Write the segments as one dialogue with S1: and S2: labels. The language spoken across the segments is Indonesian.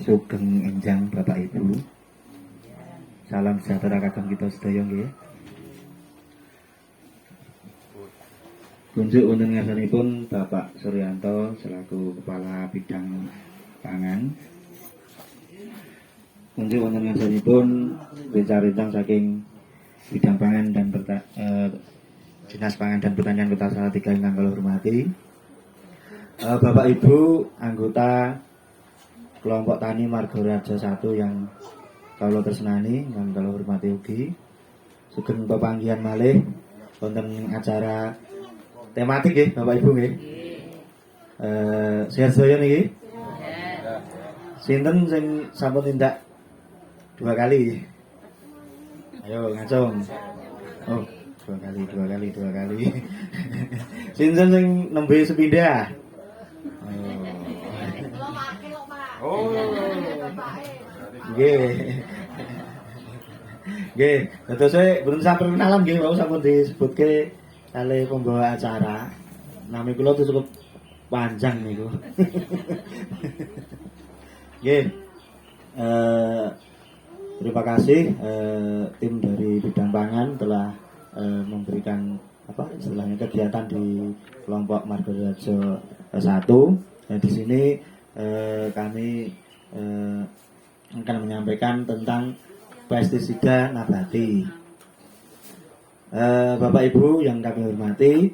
S1: Sugeng enjang Bapak Ibu. Salam sejahtera kagem kita sedaya nggih. Kunjuk wonten ngarsanipun Bapak Suryanto selaku Kepala Bidang Pangan. Kunjuk wonten ngarsanipun rencang saking Bidang Pangan dan Dinas Pangan dan Pertanian Kota Salatiga ingkang kula hormati. Bapak Ibu anggota kelompok tani Margorajo 1 yang kalau tersenani dan kalau hormati ugi sugeng pepanggihan malih wonten acara tematik nggih Bapak Ibu nggih. Sehat sedaya niki. Sinten sing sampun tindak 2 kali? Ayo ngacung. Oh, 2 kali. Sinten sing nembe sepindah? Oh. Nggih. Nggih, dados boten sampun kenalan nggih wau sampun disebutke kalih pembawa acara. Nami kula itu cukup panjang niku. Nggih. Terima kasih tim dari Bidang Pangan telah memberikan istilahnya kegiatan di kelompok Margorajo 1. Nah, di sini kami akan menyampaikan tentang pestisida nabati. Bapak Ibu yang kami hormati,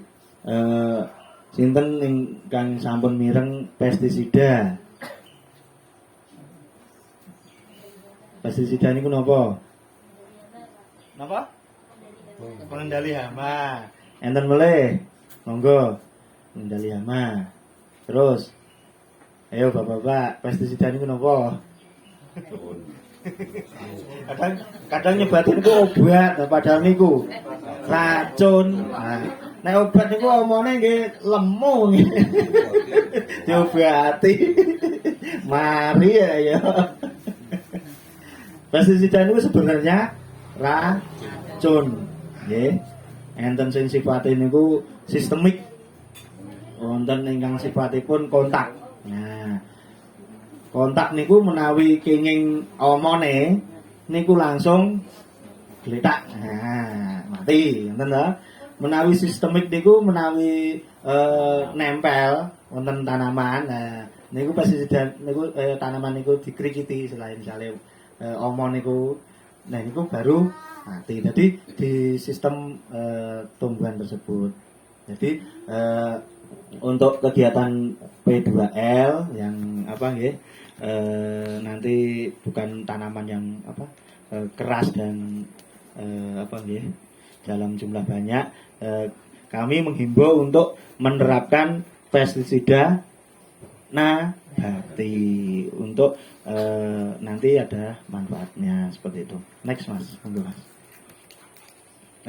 S1: sinten ingkang sampun mireng pestisida? Pestisida niku napa? Napa? Pengendali hama. Enten melih. Monggo. Pengendali hama. Terus ayo bapak-bapak, pestisida niku napa? Kadang nyebatin niku obat, padahal niku racun. Nah, nek obat niku omone nggih lemu nggih. Diobati. Mari ya. Pestisida niku sebenarnya racun, nggih. Enten sing sifatipun niku sistemik. Wonten ingkang sifatipun kontak. Nah, kontak niku menawi kenging omone niku langsung gletak. Nah, mati, ngoten to. Menawi sistemik niku menawi nempel wonten tanaman. Nah, niku pestisida niku tanaman niku dikrikiti selain misale omon niku. Nah, niku baru mati. Jadi di sistem tumbuhan tersebut. Jadi untuk kegiatan P2L yang nggih nanti bukan tanaman yang keras dan nggih dalam jumlah banyak, kami menghimbau untuk menerapkan pestisida nabati untuk nanti ada manfaatnya seperti itu. Next Mas, monggo Mas.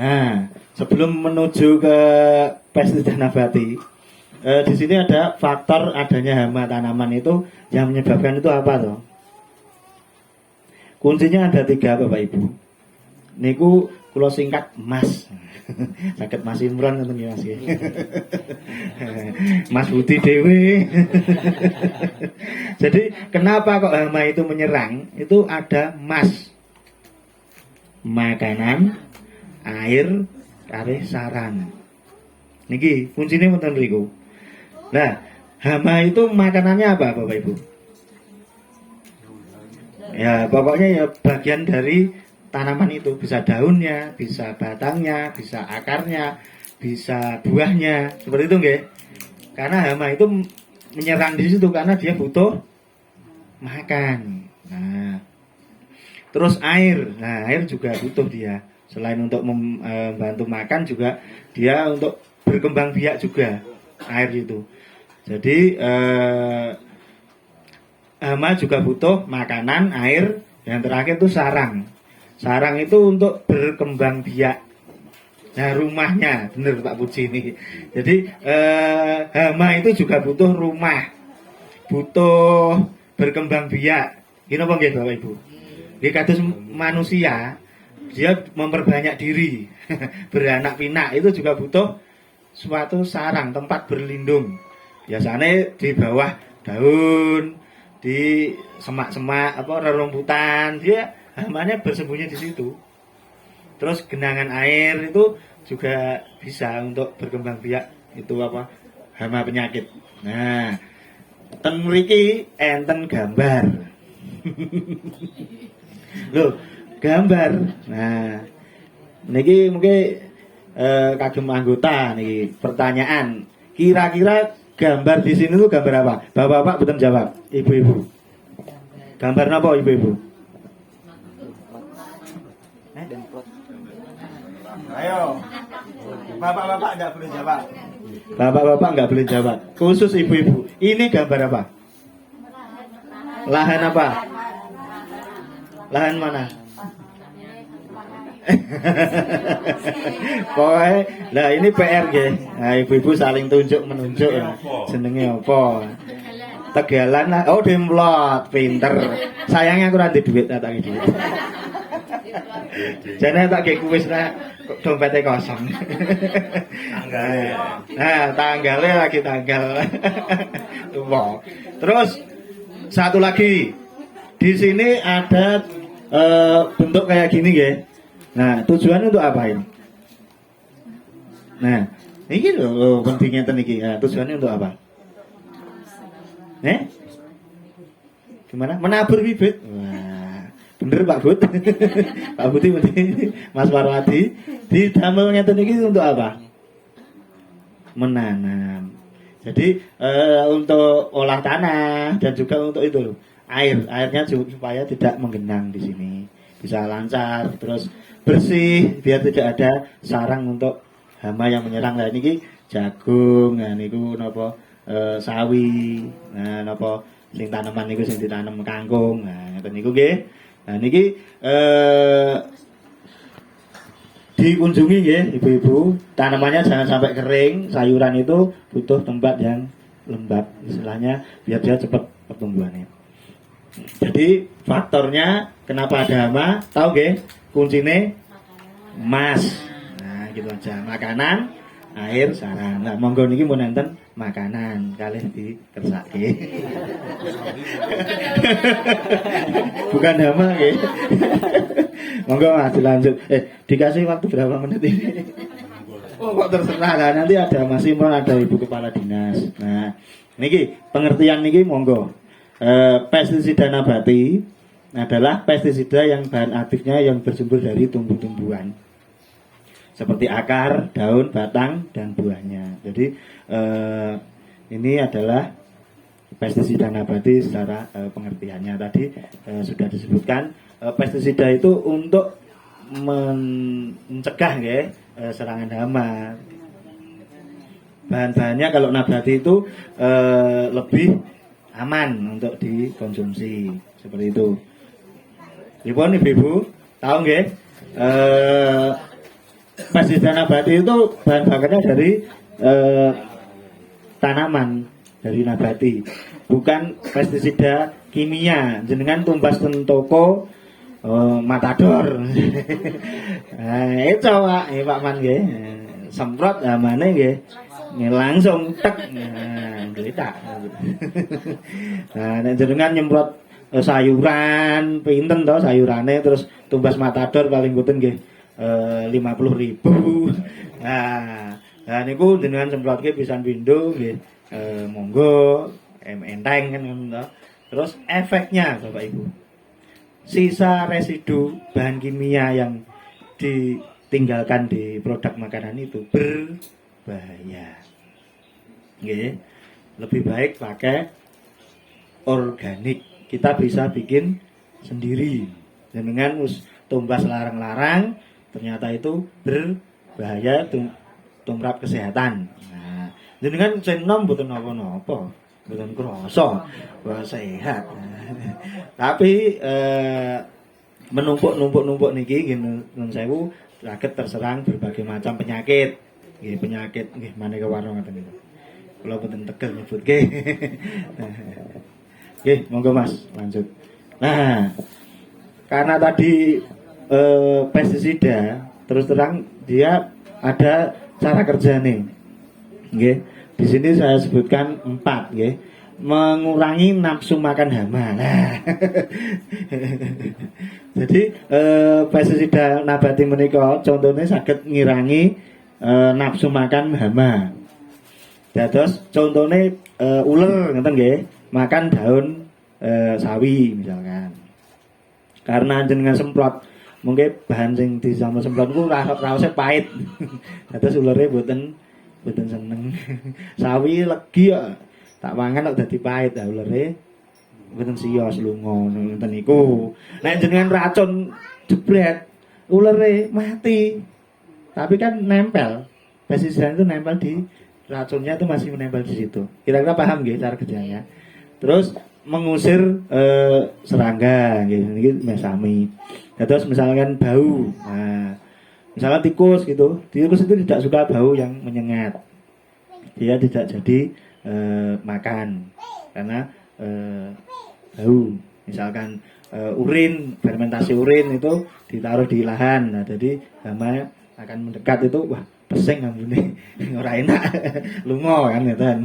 S1: Nah, sebelum menuju ke pestisida nabati, di sini ada faktor adanya hama tanaman itu yang menyebabkan itu apa toh? Kuncinya ada 3 Bapak Ibu. Niku kula singkat Mas. Sakit Mas Imron ngoten Mas. Mas Budi Dewi. Jadi kenapa kok hama itu menyerang? Itu ada Mas. Makanan, air, kare sarang. Niki kuncinya wonten mriku. Nah, hama itu makanannya apa Bapak Ibu? Ya, pokoknya ya bagian dari tanaman itu. Bisa daunnya, bisa batangnya, bisa akarnya, bisa buahnya. Seperti itu nggih. Karena hama itu menyerang di situ karena dia butuh makan. Nah, terus air. Nah, air juga butuh dia. Selain untuk membantu makan juga dia untuk berkembang biak juga air itu. Jadi hama juga butuh makanan, air, yang terakhir itu sarang. Sarang itu untuk berkembang biak. Nah, rumahnya, bener Pak Puji ini. Jadi hama itu juga butuh rumah, butuh berkembang biak. Ini apa nggih Bapak Ibu? Nggih kados manusia, dia memperbanyak diri, beranak pinak itu juga butuh suatu sarang, tempat berlindung. Biasanya di bawah daun, di semak-semak apa rerumputan, dia hamanya bersembunyi di situ. Terus genangan air itu juga bisa untuk berkembang biak itu apa hama penyakit. Nah, ten mriki enten gambar. Loh, gambar. Nah, niki mungkin kagem anggota niki pertanyaan. Kira-kira gambar di sini tuh gambar apa? Bapak-bapak betul jawab. Ibu-ibu. Gambar apa ibu-ibu? Ayo. Bapak-bapak enggak boleh jawab. Bapak-bapak enggak boleh jawab. Khusus ibu-ibu. Ini gambar apa? Lahan apa? Lahan mana? Pokoknya, nah ini PR nggih. Nah, ibu-ibu saling tunjuk menunjuk ya. Jenenge apa? Tegalan lah. Oh, Demplot, pinter. Sayangnya aku nanti duit tak duit. Jane tak ge kuwis nek dompete kosong. Nah, tanggalnya lagi tanggal. Wow. Terus satu lagi. Di sini ada bentuk kayak gini ya. Nah, tujuannya untuk apa ini? Nah, ini loh pentingnya teniki. Nah, tujuannya untuk apa? Gimana? Menabur bibit. Wah, bener Pak Bud. Pak Budi, Mas Warwadi. Di damel ngeten iki untuk apa? Menanam. Jadi untuk olah tanah dan juga untuk itu airnya supaya tidak menggenang di sini. Bisa lancar, terus bersih, biar tidak ada sarang untuk hama yang menyerang. Nah ini jagung, nah niku napa sawi, nah napa sing tanaman niku sing ditanam kangkung. Nah ngoten niku nggih. Nah niki dikunjungi nggih ibu-ibu. Tanamannya jangan sampai kering, sayuran itu butuh tempat yang lembab istilahnya biar dia cepat pertumbuhannya. Jadi faktornya kenapa ada hama, tahu nggih? Kuncine mas. Nah, gitu aja. Makanan, air, sarang. Nah, monggo niki mun enten makanan kalih dikersake. Bukan hama nggih. Monggo Mas dilanjut. Dikasih waktu berapa menit ini? Oh, kok terserah lah. Nanti ada Mas Imron, ada Ibu Kepala Dinas. Nah, niki pengertian niki monggo. Pestisida nabati adalah pestisida yang bahan aktifnya yang bersumber dari tumbuh-tumbuhan seperti akar, daun, batang, dan buahnya. Jadi ini adalah pestisida nabati secara pengertiannya. Tadi sudah disebutkan pestisida itu untuk mencegah ya, serangan hama. Bahan-bahannya kalau nabati itu lebih aman untuk dikonsumsi seperti itu. Ibu-ibu tahu nggih? Pestisida nabati itu bahan bakarnya dari tanaman, dari nabati, bukan pestisida kimia. Jenengan tumbas ten toko matador. Nah, itu Pak Man nggih. Semprot amane nggih. Langsung tek. Nah, geletak. Nah, nek jenengan nyemprot sayuran, pinten to sayurane terus tumbas matador paling boten nggih 50.000. Nah, niku jenengan semprotke pisan pindho nggih monggo enteng kan ngono to. Terus efeknya Bapak Ibu. Sisa residu bahan kimia yang ditinggalkan di produk makanan itu berbahaya. Nggih. Lebih baik pakai organik. Kita bisa bikin sendiri. Dengan tumbas larang-larang ternyata itu berbahaya tumrap kesehatan. Nah, jenengan sing nom mboten napa-napa, mboten krasa sehat. Tapi menumpuk niki nun sewu saged terserang berbagai macam penyakit. Nggih penyakit nggih maneka warna ngoten niku. Kula mboten tegel nyebutke. Nggih, monggo Mas, lanjut. Nah, karena tadi pestisida terus terang dia ada cara kerja nih. Nggih. Di sini saya sebutkan 4 nggih. mengurangi nafsu makan hama. Nah. Jadi pestisida nabati menika contohnya saged ngirangi nafsu makan hama. Terus contohnya uler ngeten nggih, makan daun sawi misalkan. Karena jenengan semprot mungkin bahan sing disamel semprot ku raosé pahit. Terus ulere mboten seneng. Sawi legi kok. Tak mangan kok dadi pahit ya ulere. Mboten siyos lunga ngoten niku. Nek jenengan racun jebret, ulere mati. Tapi kan nempel. Pestisida itu nempel di racunnya itu masih menempel di situ. Kira-kira paham nggih cara kerjanya? Terus mengusir serangga gitu, ini mesami. Terus misalkan bau, nah, misalnya tikus gitu, tikus itu tidak suka bau yang menyengat, dia tidak jadi makan karena bau. Misalkan urin, fermentasi urin itu ditaruh di lahan, nah jadi hama akan mendekat itu, wah pesing ambune ora enak lunga kan ya kan.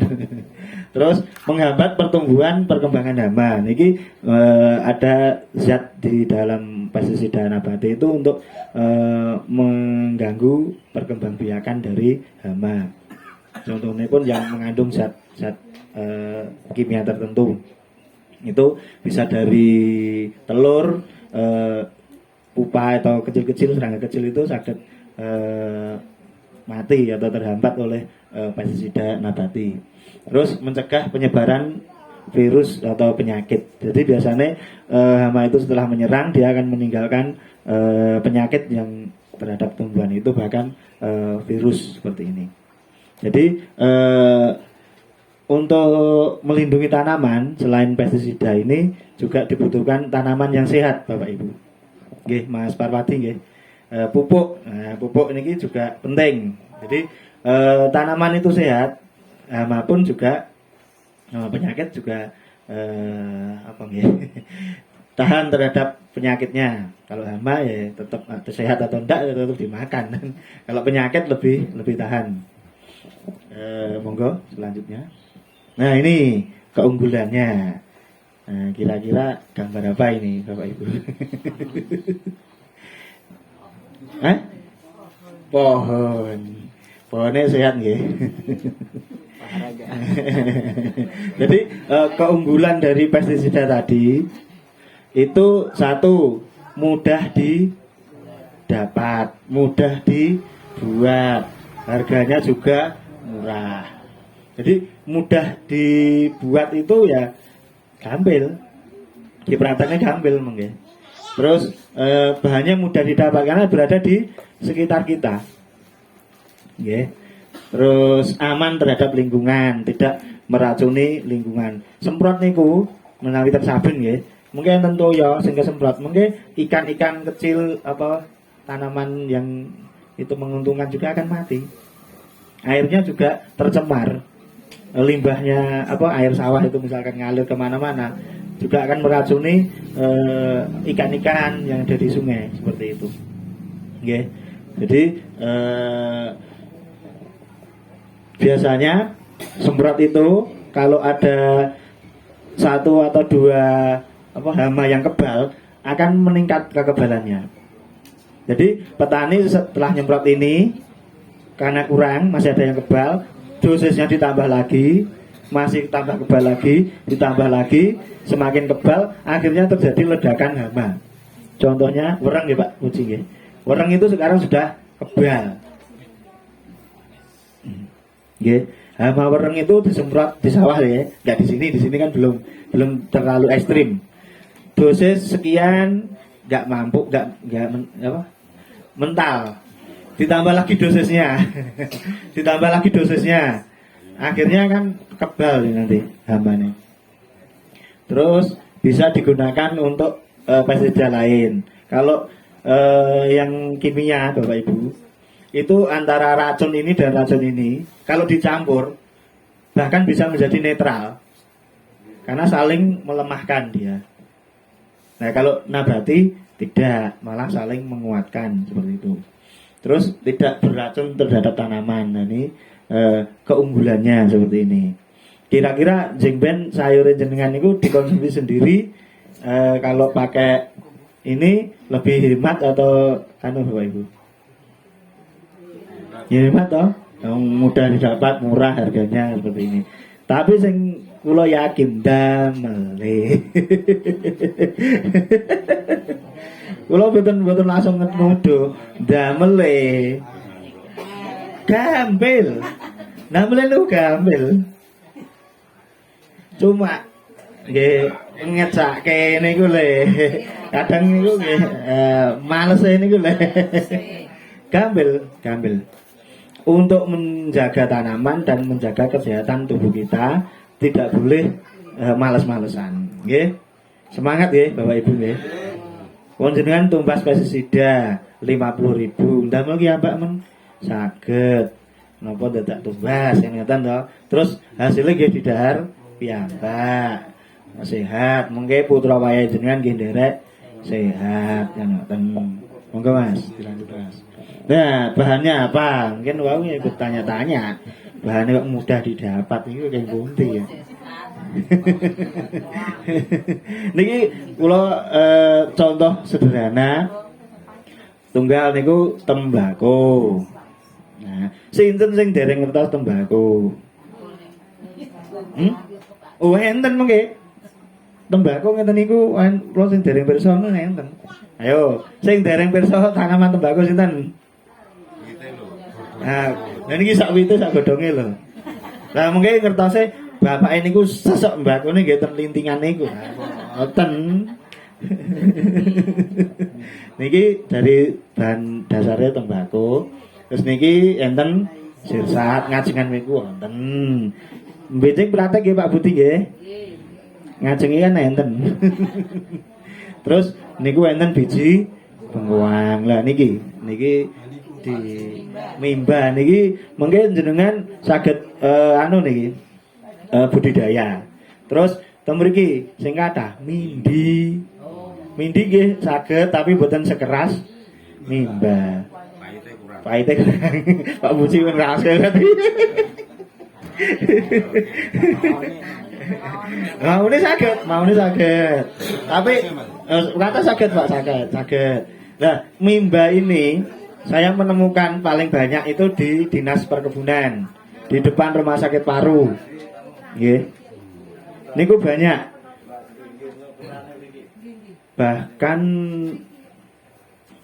S1: Terus menghambat perkembangan hama. Niki ada zat di dalam pestisida nabati itu untuk mengganggu perkembangbiakan dari hama. Contohnya pun yang mengandung zat kimia tertentu. Itu bisa dari telur, pupa atau kecil-kecil, serangga kecil itu sakit mati atau terhambat oleh pestisida nabati. Terus mencegah penyebaran virus atau penyakit. Jadi biasanya hama itu setelah menyerang dia akan meninggalkan penyakit yang terhadap tumbuhan itu, bahkan virus seperti ini. Jadi untuk melindungi tanaman selain pestisida ini juga dibutuhkan tanaman yang sehat, Bapak Ibu. Nggih, Mas Parwati nggih. Pupuk. Nah, pupuk ini juga penting. Jadi tanaman itu sehat, hama pun juga penyakit juga tahan terhadap penyakitnya. Kalau hama ya tetap sehat atau enggak ya tetap dimakan. Kalau penyakit lebih tahan. Monggo selanjutnya. Nah, ini keunggulannya. Nah, kira-kira gambar apa ini, Bapak Ibu? Hah? Pohon. Pohonnya sehat nggih. Jadi keunggulan dari pestisida tadi itu satu, mudah didapat, mudah dibuat, harganya juga murah. Jadi mudah dibuat itu ya gampil, diprakteknya gampil mungkin. Terus bahannya mudah didapat karena berada di sekitar kita. Okay. Terus aman terhadap lingkungan, tidak meracuni lingkungan. Semprot niku menawi tersabun nggih. Mungkin tentu ya sing semprot, mungkin ikan-ikan kecil apa tanaman yang itu menguntungkan juga akan mati. Airnya juga tercemar. Limbahnya apa air sawah itu misalkan ngalir kemana-mana juga akan meracuni ikan-ikan yang ada di sungai seperti itu. Okay. Jadi biasanya semprot itu kalau ada satu atau dua hama yang kebal akan meningkat kekebalannya. Jadi petani setelah nyemprot ini karena kurang masih ada yang kebal, dosisnya ditambah lagi, masih tambah kebal lagi, ditambah lagi, semakin kebal, akhirnya terjadi ledakan hama. Contohnya wereng ya Pak Uci ya. Wereng itu sekarang sudah kebal. Nggih, hama wereng itu disemprot di sawah ya, nggak di sini kan belum terlalu ekstrim. Dosis sekian nggak mampu, mental. Ditambah lagi dosisnya, akhirnya kan kebal nanti hamanya. Terus bisa digunakan untuk pestisida lain. Kalau yang kimia Bapak Ibu itu antara racun ini dan racun ini kalau dicampur bahkan bisa menjadi netral karena saling melemahkan dia. Nah kalau nabati tidak, malah saling menguatkan seperti itu. Terus tidak beracun terhadap tanaman. Nah ini keunggulannya seperti ini. Kira-kira jengben sayur jenengan itu dikonsumsi sendiri, kalau pakai ini lebih hemat atau Bapak Ibu? Ya hemat toh, yang mudah didapat, murah harganya seperti ini. Tapi sing kula yakin damele. Kula boten langsung nuduh damele. Gampil. Damele lu gampil. Cuma nggih ngecak kene iku le. Kadang niku nggih males niku le. Gampil. Untuk menjaga tanaman dan menjaga kesehatan tubuh kita tidak boleh males-malesan. Nggih. Semangat nggih Bapak Ibu nggih. Panjenengan tumbas pestisida 50.000. Ndamel ki ambak men saged. Napa dadak tumbas yang ngeten to. Terus hasilnya nggih didahar piyambak. Sehat. Mengke putra wayahe jenengan nggih nderek sehat yang ngeten. Monggo Mas, dilanjut Mas. Nah, bahannya apa? Mungkin wau ikut tanya-tanya. Bahannya kok mudah didapat itu kayak pundi ya. Niki kula contoh sederhana. Tunggal niku tembako. Nah, sinten sing dereng ngertos tembako? Oh, enten mengke. Tembako ngeten niku kula sing dereng pirsa enten. Ayo, sing dereng pirsa tanaman tembako sinten? Nah, niki sak wite sak godhonge lho. Lah mengke ngertose bapake niku sesek mbakone nggih ten lintingan niku. Ngoten. Niki dari bahan dasarnya tembako. Terus niki enten sirsat ngajengan niku wonten. Mbecing praktek nggih Pak Budi nggih. Ngajengi kan enten. Terus niku enten biji bengkoang. Lah niki di mimba niki mungkin jenengan saged niki budidaya. Terus teng mriki sing kathah mindi. Mindi nggih saged tapi boten sekeras mimba. Pahite kurang. Pak Buci pun raske berarti. Mau ini saged. Tapi kata saged Pak, saged. Nah, mimba ini saya menemukan paling banyak itu di Dinas Perkebunan, di depan Rumah Sakit Paru. Nggih. Niku banyak. Bahkan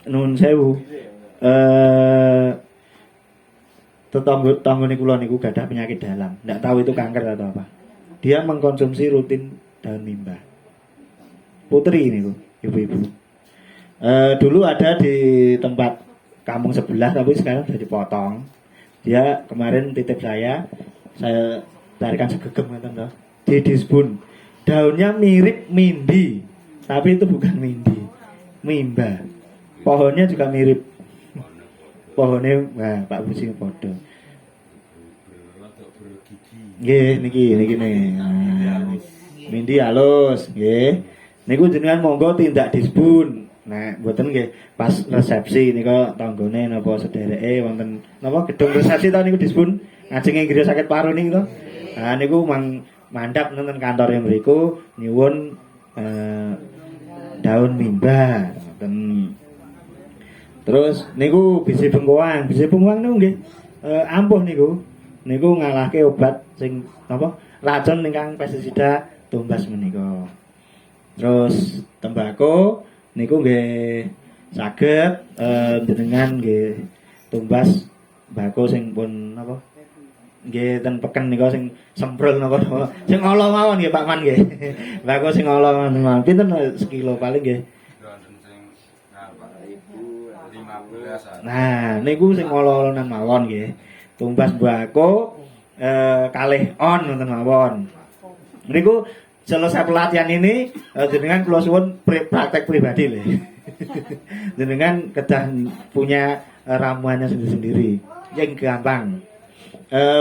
S1: nun sewu tetangga kula niku gadah penyakit dalam. Nggak tahu itu kanker atau apa. Dia mengkonsumsi rutin daun mimba. Putri niku, ibu-ibu. Dulu ada di tempat kampung sebelah tapi sekarang sudah dipotong. Dia kemarin titip saya tarikan segegem ngeten toh. Di disbun. Daunnya mirip mindi, tapi itu bukan mindi. Mimba. Pohonnya juga mirip. Pohonnya Pak Busi padha. Nggih niki nih. Mindi halus nggih. Niku jenengan monggo tindak disbun. Nah, mboten nggih pas resepsi nika tanggane napa sedereke wonten napa gedung resepsi ta niku disbun ngajenge Griya Sakit Paru niku to. Nah niku mandhap nonton kantore mriku nyuwun daun mimba ngoten. Terus niku biji bengkoang niku nggih ampuh niku. Niku ngalahke obat sing napa racun ingkang pestisida tumbas menika. Terus tembako niku nggih saged jenengan nggih tumbas mbako sing pun napa nggih ten peken nika sing sembrul napa sing ala mawon nggih Pak Man nggih. Mbako sing ala mawon pinten sekilo paling nggih. Nah, niku sing ala nang mawon nggih. Tumbas mbako kalih on wonten mawon. Niku selesai pelatihan ini jenengan kula suwun praktek pribadi lho. Jenengan kedah punya ramuannya sendiri-sendiri yang gampang.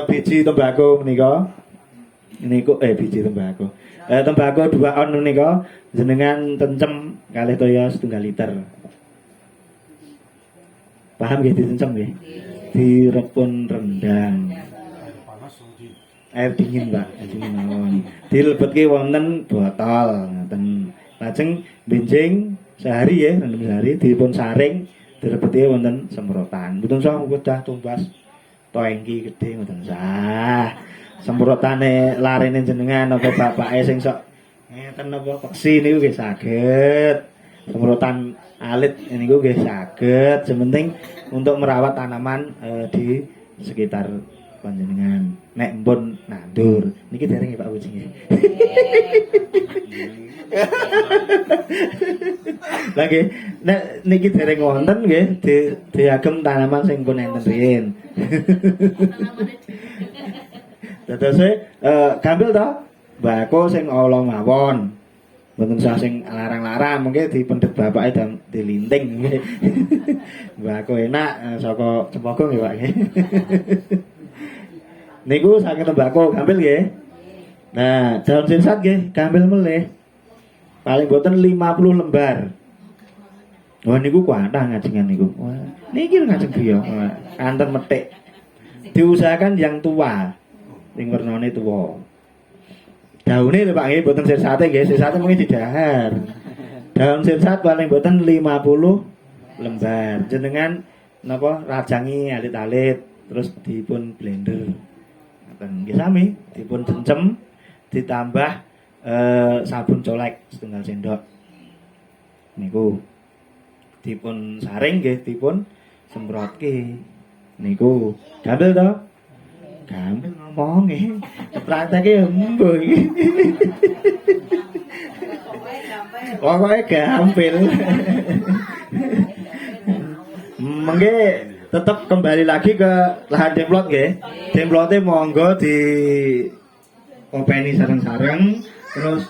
S1: Biji tembako menika niku biji tembako. Tembako 2 on menika jenengan tencem kalih toya 1 liter. Paham nggih ditencem nggih? Direpun rendang. air dingin Pak, air dingin mawon. Dilebetke wonten botol ngoten. Lajeng benjing sehari ya, rendem sehari dipun saring dilebetke wonten semprotan. Mboten usah wedah tumbas toengki gedhe ngoten sah. Semprotane larene jenengan apa bapake sing sok ngeten apa peksi niku nggih saged. Semprotan alit niku nggih saged. Sementing untuk merawat tanaman di sekitar panjenengan. Nek mpun nandur niki dereng Pak Uji nggih. Lagi nek niki dereng wonten nggih diagem tanaman sing pun enten riyin. Dados gambil to mbako sing ala mawon. Mboten usah sing larang-larang, mungkin dipendhet bapake dan dilinting nggih. Mbako enak saka Cempaka nggih Pak nggih. Niku saking tembako gambil nggih. Nah, daun sirsat nggih gambil melih. Paling boten 50 lembar. Wah niku kuatah ngajengan niku. Wah, niki ngajeng griya. Anten metik. Diusahakan yang tua. Sing wernane tuwa. Daune lho Pak nggih boten sirsate nggih, sirsate mungkin didahar. Daun sirsat paling boten 50 lembar. Jenengan napa rajangi alit-alit terus dipun blender. Ngoten nggih sami, dipun dencem ditambah sabun colek setengah sendok. Niku dipun saring nggih dipun semprotke. Niku gampil to? Gampil ngomong nggih. Prakteke mbuh iki. Pokoke gampil. Mengke tetap kembali lagi ke lahan demplot nggih. Demplote monggo di openi sareng-sareng terus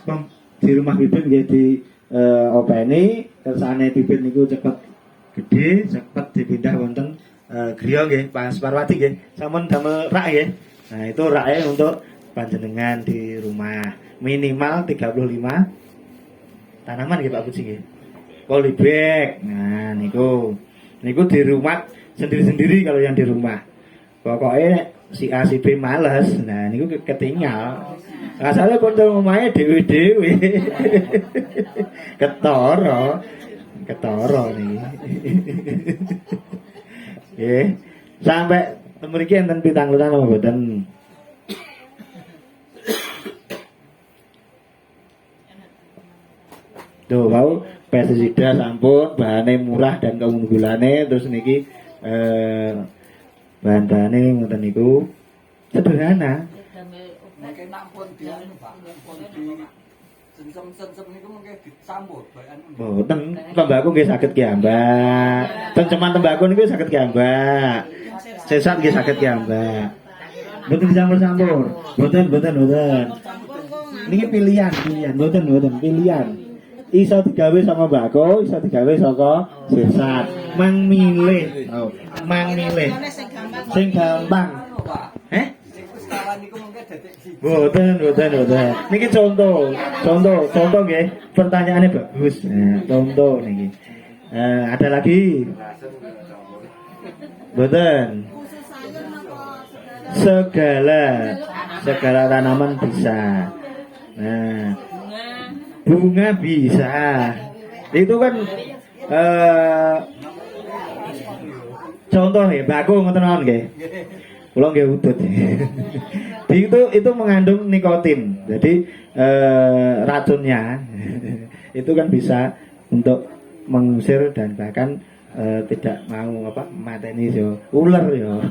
S1: di rumah bibit nggih di openi kersane bibit niku cepet gede, cepet dipindah wonten griya nggih, Pak Parwati nggih. Sampun damel rak nggih. Nah, itu raknya untuk panjenengan di rumah. Minimal 35 tanaman nggih Pak Puji nggih. Polybag. Nah, niku di rumah sendiri-sendiri kalau yang di rumah. Pokoknya si A si B males. Nah, niku ketinggal. Asale kontol omahe dhewe-dhewe. Ketara niki. Nggih. Sampai mriki enten pitanggutan apa mboten? Tuh, mau pestisida sampun, bahane murah dan keunggulane terus niki bahan-bahane ngoten niku sederhana.
S2: Mungkin ampun dia Pak, ampun di sengsem-sengsem niku mungkin disambut bayan.
S1: Mboten, tembakau nggih saged ki Mbak. Tenceman tembakau niku saged ki Mbak. Sesat nggih saged ki Mbak. Mboten dicampur-campur. Mboten. Niki pilihan, mboten pilihan. Iso digawe sama mbako, iso digawe saka sesat. Mang milih. Mang milih. Sing gampang. Mboten. Niki contoh nggih. Pertanyaannya bagus. Nah, contoh niki. Ada lagi? Mboten. Segala tanaman bisa. Nah, bunga bisa. Itu kan contoh ya, mbako ngoten mawon nggih. Kula nggih udut. Itu mengandung nikotin. Jadi racunnya itu kan bisa untuk mengusir dan bahkan tidak mau mateni yo ular yo.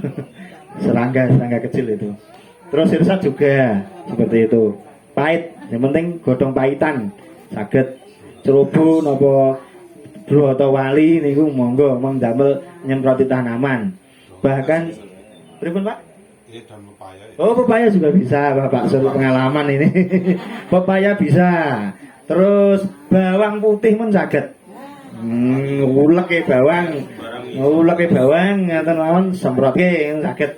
S1: serangga kecil itu. Terus sirsat juga seperti itu. Pahit, yang penting godhong pahitan. Saged cerubu napa bro atau wali niku monggo damel nyemproti tanaman. Bahkan pripun Pak?
S3: Dan pepaya.
S1: Oh, pepaya juga bisa, Bapak. Suruh pengalaman ini. Pepaya bisa. Terus bawang putih pun saged. Ulek bawang ngaten mawon semprotke saged.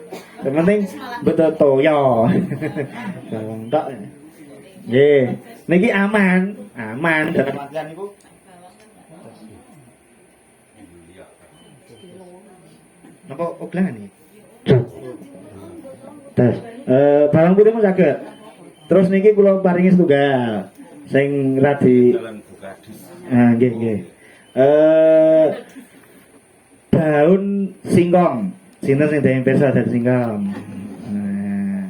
S1: Yang penting betul toyo. Bawang tok. Nggih. Niki aman dalam artian niku. Napa oglangan iki? Tes. Bawang putih pun saged. Terus niki kula paringi setunggal. Sing radi nah nggih nggih. Daun singkong. Sinten sing dene pirsa daun singkong. Nah,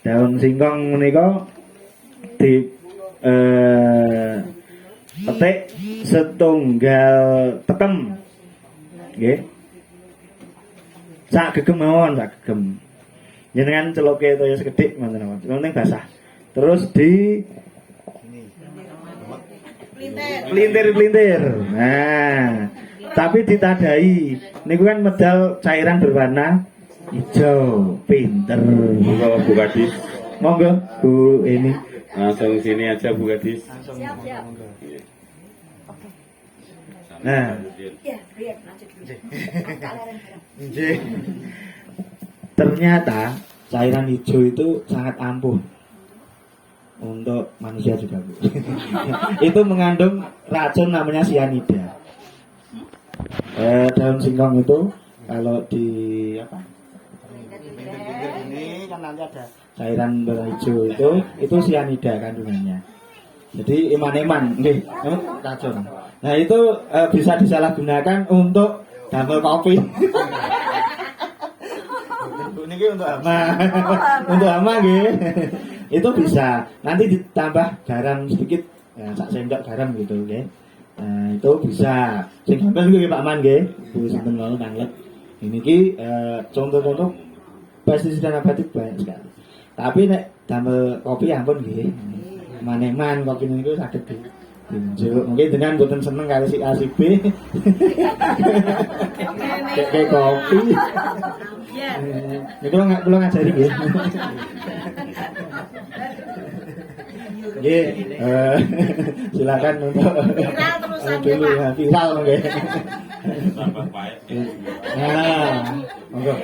S1: daun singkong menika di petik setunggal tekem. Nggih. Sak gegem mawon, sak gegem. Jenengan celoke toya sekedhik ngoten mawon. Penting basah. Terus di pelintir. Nah, tapi ditadai. Niku kan medal cairan berwarna hijau. Pinter.
S3: Monggo Bu Kadis.
S1: Monggo Bu ini.
S3: Langsung sini aja Bu Kadis.
S4: Siap.
S1: Nah,
S4: Ya, biar lanjut dulu.
S1: nggih. Ternyata cairan hijau itu sangat ampuh untuk manusia juga, Bu. Itu mengandung racun namanya sianida. Daun singkong itu kalau di apa? Ini kan nanti ada cairan berwarna hijau itu sianida kandungannya. Jadi iman-iman, nggih, racun. Nah itu bisa disalahgunakan untuk damel kopi. Ini untuk hama, untuk hama nggih. Itu bisa. Nanti ditambah garam sedikit, ya, sak sendok garam gitu, nggih. Nah itu bisa. Sing gampang nggih Pak Man nggih. Bu sinten mau nanglet. Ini ki contoh-contoh pestisida nabatik banyak sekali. Tapi nek damel kopi ampun nggih. Maneman kopi niku saged diunjuk. Mungkin dengan boten seneng karo si A si B. Kayak kopi. Niku kula ngajari nggih. Nggih, silakan untuk dulu ya, viral nggih. Nah, monggo.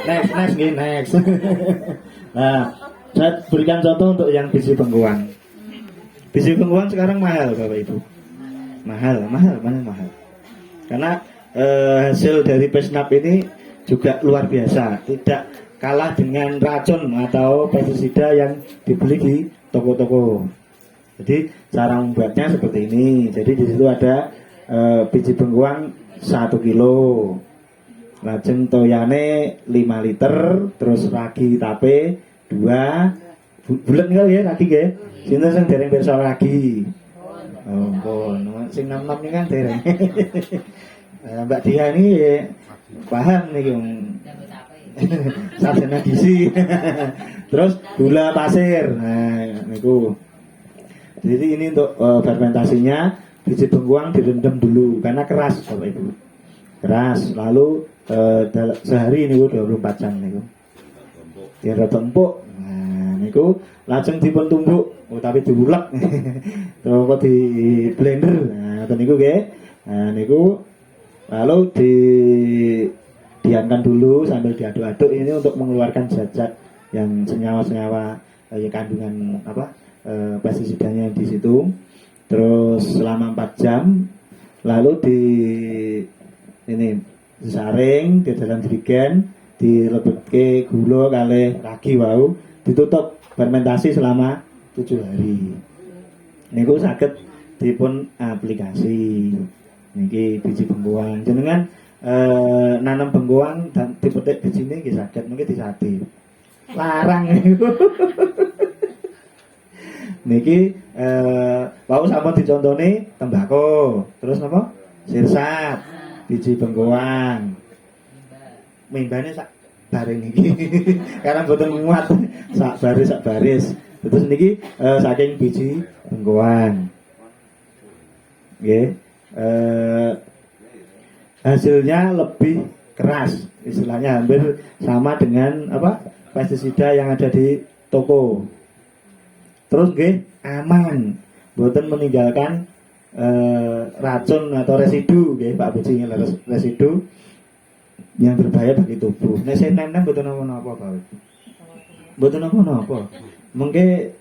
S1: Next nggih, next. Nah, saya berikan contoh untuk yang biji bengkuang. Biji bengkuang sekarang mahal Bapak Ibu. Mahal. Karena hasil dari Pesnap ini juga luar biasa. Tidak kalah dengan racun atau pestisida yang dibeli di toko-toko. Jadi cara membuatnya seperti ini. Jadi di situ ada biji bengkuang 1 kilo. Lajeng toyane 5 liter, terus ragi tape 2 bulan kali ya ragi nggih. Sinten sing dereng pirsa ragi? Oh, pun. Sing nom-nom ini kan dereng. Mbak Dia ini paham nih sarjana gizi. Terus gula pasir. Nah, niku. Jadi ini untuk fermentasinya biji bengkuang direndam dulu karena keras Bapak Ibu. Keras. Lalu sehari niku 24 jam niku. Direndam empuk. Nah, niku lajeng dipun tumbuk, tapi diulek. Terus di blender. Nah, ngoten niku nggih. Nah, niku lalu diamkan dulu sambil diaduk-aduk ini untuk mengeluarkan zat-zat yang senyawa-senyawa kandungan pestisidanya di situ. Terus selama 4 jam lalu disaring di dalam jerigen, dilebetke gula kali ragi wau, ditutup fermentasi selama 7 hari. Niku saged dipun aplikasi. Niki biji bengkuang. Jenengan nanam bengkuang dan dipetik bijine nggih saged mungkin disate. Larang niku. Niki wau sampun dicontone tembakau, terus napa? Sirsat, biji bengkuang. Mimbane sak bareng niki. Karena boten muat sak baris. Terus niki saking biji bengkuang. Nggih. Hasilnya lebih keras, istilahnya hampir sama dengan pestisida yang ada di toko. Terus nggih aman, boten meninggalkan racun atau residu nggih Pak Buci, residu yang berbahaya bagi tubuh. Nek saya nem-nem boten napa-napa Pak. Boten napa-napa. Mengke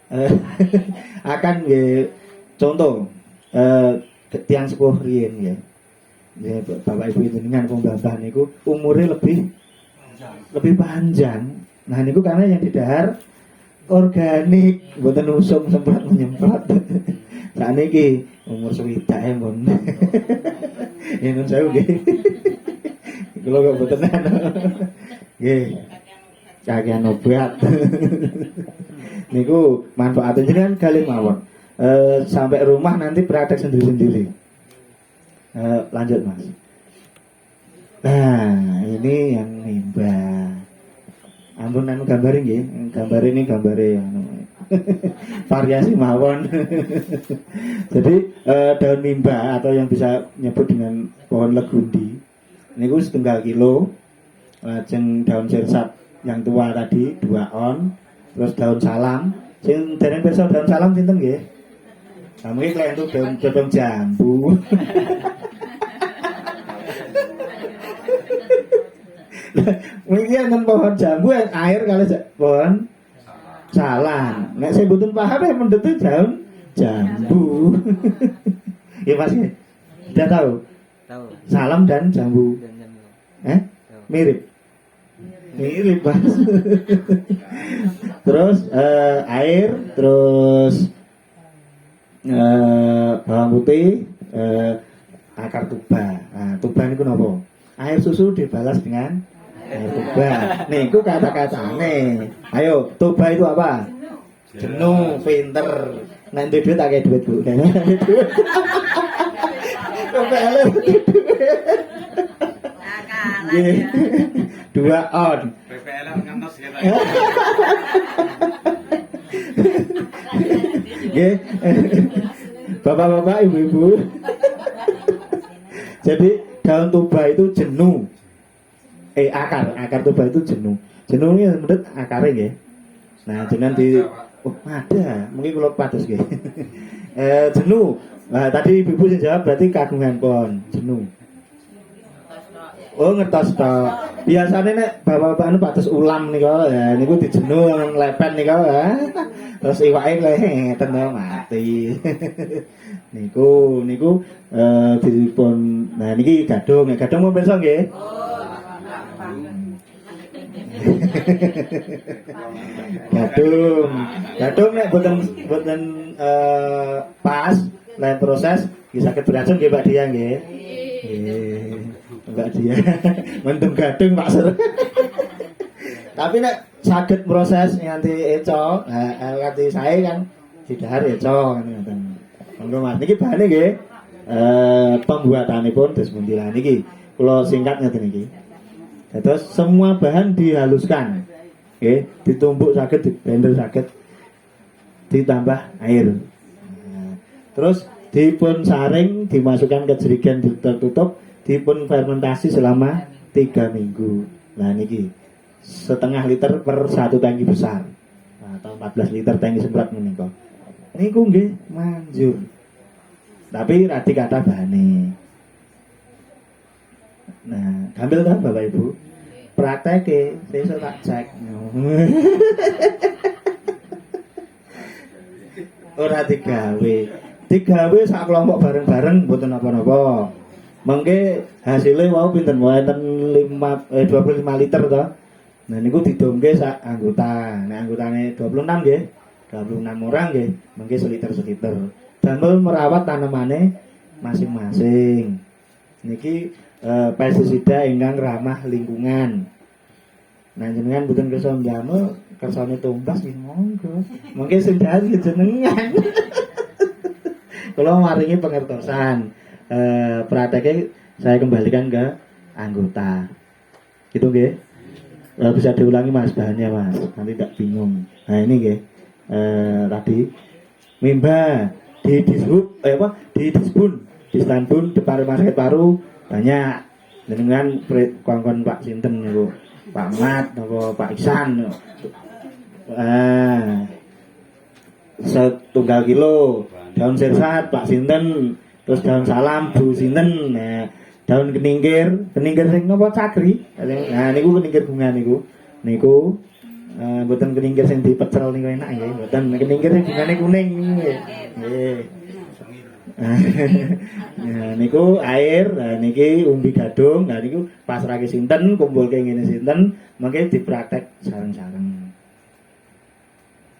S1: akan nggih contoh tiang sepuh riyen ya. Ya Bapak Ibu jenengan pun bapak niku umure lebih panjang Nah niku karena yang didahar organik, mboten usum semprot menyemprot. Sakniki umur swidak mon. Ya nun saya nggih. Kula kok mboten ana. Nggih. Kakean obat. Niku manfaatnya jenengan kali mawon. Sampai rumah nanti praktek sendiri-sendiri. Lanjut Mas. Nah, ini yang mimba. Ampun anu gambarin nggih. Gambar ini gambare anu. Variasi mawon. Jadi daun mimba atau yang bisa nyebut dengan pohon legundi. Niku 1/2 kilo. Lajeng daun sirsat yang tua tadi 2 on. Terus daun salam. Sing dereng pirsa daun salam sinten nggih? Kamu iki klien tuh daun godong jambu. Mungkin enten pohon jambu air kali pohon salam. Nek saya mboten paham ya mendete daun jambu. Ya Mas ya. Sudah tahu?
S5: Tahu.
S1: Salam dan jambu.
S5: Dan jambu.
S1: Mirip. Mirip Mas. Terus air, terus bawang putih, akar tuba. Nah, tuba niku napa? Air susu dibalas dengan air tuba. Niku kata-katane. Ayo, tuba itu apa? Jenuh, pinter. Nek duwe duit tak kei duit, Bu. Kepele. Nggih. 2 on.
S3: PPL ngenes gitu.
S1: Nggih. Bapak-bapak, ibu-ibu. Jadi daun tuba itu jenuh. Akar tuba itu jenuh. Jenuh ini menurut akarnya nggih. Nah, jenengan di ada, mungkin kalau patus nggih. Jenuh. Nah, tadi ibu-ibu sing jawab berarti kagungan pon, jenuh. Oh, ngertos tok. Biasane nek bapak-bapak anu patus ulam nika, ya niku dijenuh lepet nika, terus iwake ngeten to mati. niku dipun nah niki gadung, gadung mau pirsa nggih? Gadung nek boten pas lain proses bisa beracun nggih Mbak Dia nggih. Mbak Dia mendem gadung Pak Sur. Tapi nek saged proses nganti eco, nganti sae kan didahar eco ngoten. Monggo Mas niki bahane nggih pembuatanipun dos pundi lah niki. Kula singkat ngeten iki. Terus semua bahan dihaluskan. Nggih, ditumbuk saged, diblender saged, ditambah air. Terus dipun saring, dimasukkan ke jerigen tertutup, dipun fermentasi selama 3 minggu. Nah niki 1/2 liter per 1 tangki besar. Nah, atau 14 liter tangki semprot menika. Niku nggih manjur. Tapi radi kata bahane. Nah, gambil ta Bapak Ibu? Prakteke, sesuk tak cek. Ora digawe sak kelompok bareng-bareng mboten napa-napa. Mengke hasilnya wau pinten wae enten 25 liter to. Nah niku didongke sak anggota. Nek anggotane 26 nggih. 26 orang nggih, mengke seliter. Damel merawat tanamane masing-masing. Niki pestisida ingkang ramah lingkungan. Nah jenengan mboten kersa njamel, kersane tumbas nggih monggo. Mengke sing dadi jenengan. Kalau maringi pengertosan, prakteknya saya kembalikan ke anggota. Gitu nggih. Bisa diulangi Mas bahannya Mas, nanti tidak bingung. Nah ini nggih, tadi mimba di disbun, di Istanbul depan rumah sakit paru banyak. Dengan kongkon Pak Sinten niku, Pak Mat, atau Pak Iksan. 1 kilo daun sirsat Pak Sinten, terus daun salam Bu Sinten, nah, daun keningkir sing napa cakri. Nah niku keningkir bunga niku mboten keningkir sing dipecel niku enak nggih, mboten keningkir sing bungane kuning nggih. Nah, niku air, nah niki umbi gadung, nah niku pasrahke sinten, kumpulke ngene sinten, mangke dipraktek sareng-sareng.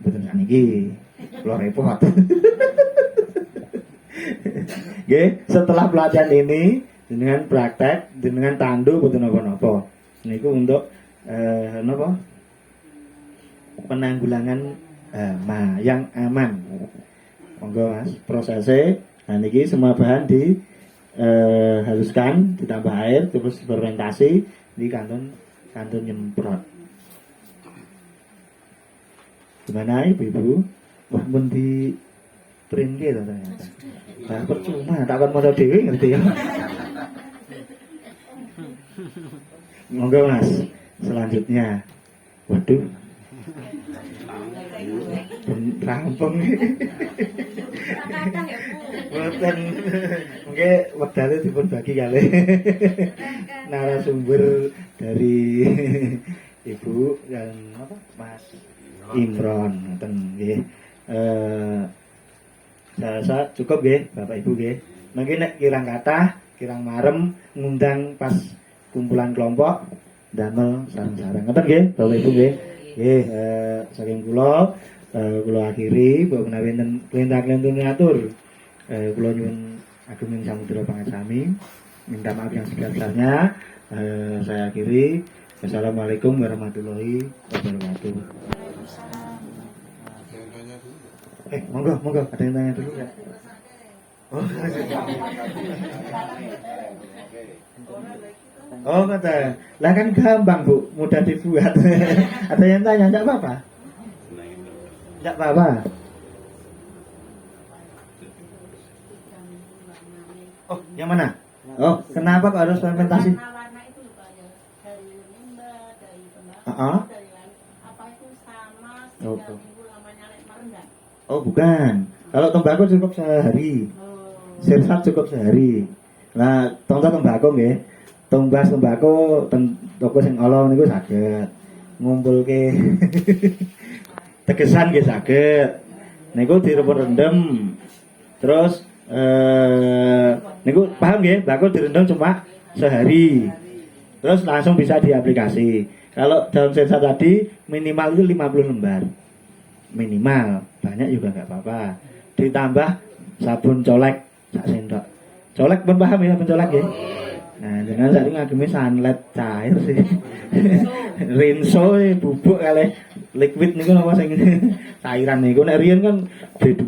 S1: Mboten sakniki. Kula repot. Nggih, setelah pelatihan ini dengan praktek, dengan tandu mboten napa-napa. Niku untuk napa? Penanggulangan hama yang aman. Monggo Mas, prosesnya nah niki semua bahan di haluskan, ditambah air, terus fermentasi di kantun nyemprot. Gimana ibu-ibu? Wah, pun di print gitu ternyata. Nah, percuma, tak akan modal dewi ngerti ya. Monggo Mas, selanjutnya. Waduh. Rampung. Boten. Mungkin wedale dipun bagi kali. Narasumber dari Ibu dan apa? Mas Imron ngoten nggih. Saya rasa cukup nggih Bapak Ibu nggih. Mungkin nek kirang kathah, kirang marem ngundang pas kumpulan kelompok damel sareng-sareng. Ngoten nggih Bapak Ibu nggih. Nggih, saking kula akhiri bahwa menawi enten perintah-perintah ngatur kula nyuwun ageng samudra pangasami, minta maaf yang sebesar-besarnya. Saya akhiri. Wassalamualaikum warahmatullahi wabarakatuh. Monggo, ada yang tanya dulu ya? Oh, kata. Lah kan gampang, Bu, mudah dibuat. Ada yang tanya, enggak apa-apa? Enggak apa-apa. Oh, yang mana? Oh, kenapa kok harus fermentasi?
S4: Warna-warna itu loh Pak ya. Dari limbah, dari tembakau,
S1: Uh-uh.
S4: dari apa itu sama
S1: Oh,
S4: sehingga
S1: oh.
S4: timbul namanya merendah.
S1: Oh, bukan. Kalau tembakau cukup sehari. Sirsat cukup sehari. Nah, contoh tembakau nggih. Tumbas tembakau toko sing ala niku saged. Ngumpulke tegesan nggih saged. Niku direndam. Terus niku paham nggih, tembakau direndam cuma sehari. Terus langsung bisa diaplikasi. Kalau daun sirsat tadi minimal itu 50 lembar. Minimal, banyak juga nggak apa-apa. Ditambah sabun colek sak sendok. Colek pun paham ya, pencolek ya. Nah, jangan saat ini ngagemi sunlight cair sih. Rinso bubuk kali liquid niku napa sing cairan niku nek riyen kan B2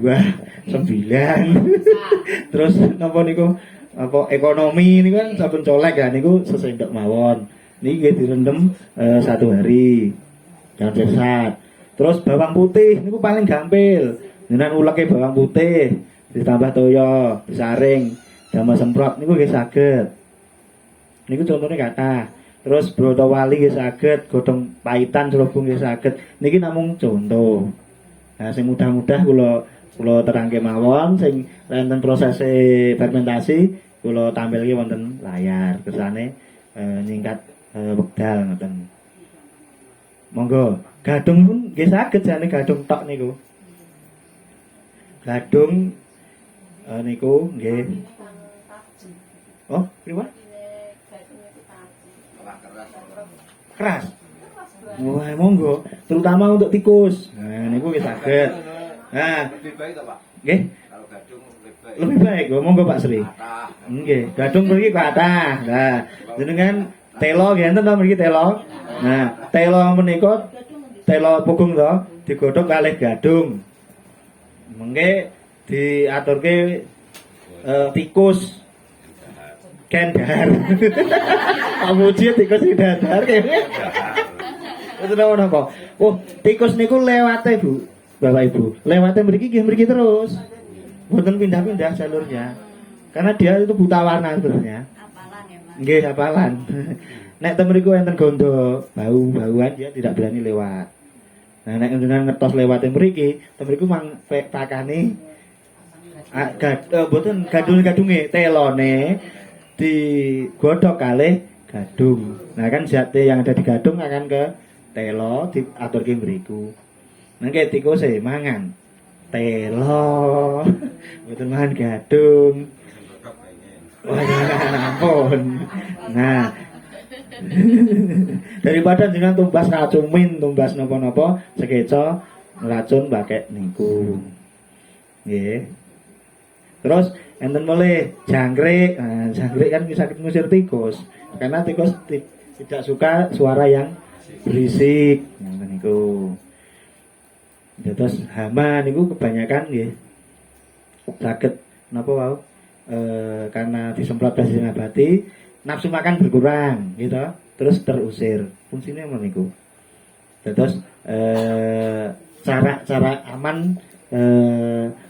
S1: 9. Terus napa niku apa ekonomi niku kan sabun colek ya niku sesendok mawon. Niki nggih direndam 1 hari. Daun sirsat. Terus bawang putih niku paling gampil. Jenengan uleke bawang putih ditambah toyo, disaring, damel semprot niku nggih saged. Niku contohnya kata. Terus broto wali nggih saged, godhong paitan celobung nggih saged. Niki namung contoh. Nah, sing mudah-mudah kula terangke mawon, sing wonten proses fermentasi kula tampilke wonten layar. Kersane ningkat wekdal ngoten. Monggo, gadung pun nggih saged jane gadung tok niku. Gadung niku nggih. Oh, pripun? Keras. Wah, monggo, terutama untuk tikus. Nah, niku nggih saged. Nah,
S2: Lebih baik toh Pak?
S1: nggih,
S2: Kalau gadung lebih baik.
S1: lebih baik. Monggo Pak Sri.
S2: Atas.
S1: Nggih, gadung mriki ke atas. Nah, jenengan telo nggih enten to mriki telo. Nah, telo menika telo pugung to digodhog kalih gadung. Mengke diaturke tikus ken dahar. Amuji tikus di dahar kene. Itu napa? Oh, tikus niku lewate Bu, Bapak Ibu. Lewate mriki nggih mriki terus. Mboten pindah-pindah jalurnya. Karena dia itu buta warna sebenarnya.
S4: Apalan ya Mas.
S1: Nggih, hafalan. Nek ten mriku enten gondo, bau-bauan dia tidak berani lewat. Nah, nek jenengan ngetos lewat mriki, ten mriku mang pakane mboten gadung-gadunge, telone digodhog kalih gadung. Nah, kan zat yang ada di gadung akan ke telo diaturke mriku. Nangke tikuse mangan telo. mboten mangan gadung. Wah, ampun. Nah, daripada jenengan tumbas racumin, tumbas napa-napa, sekeca racun pakai niku. Nggih. Terus enten mulai jangkrik. Nah, jangkrik kan bisa ngusir tikus. Karena tikus tidak suka suara yang berisik. Nah, niku. Terus hama niku kebanyakan nggih. Saged napa wau? Karena disemprot gas nabati, nafsu makan berkurang gitu. Terus terusir. Fungsinya meniku. Terus cara aman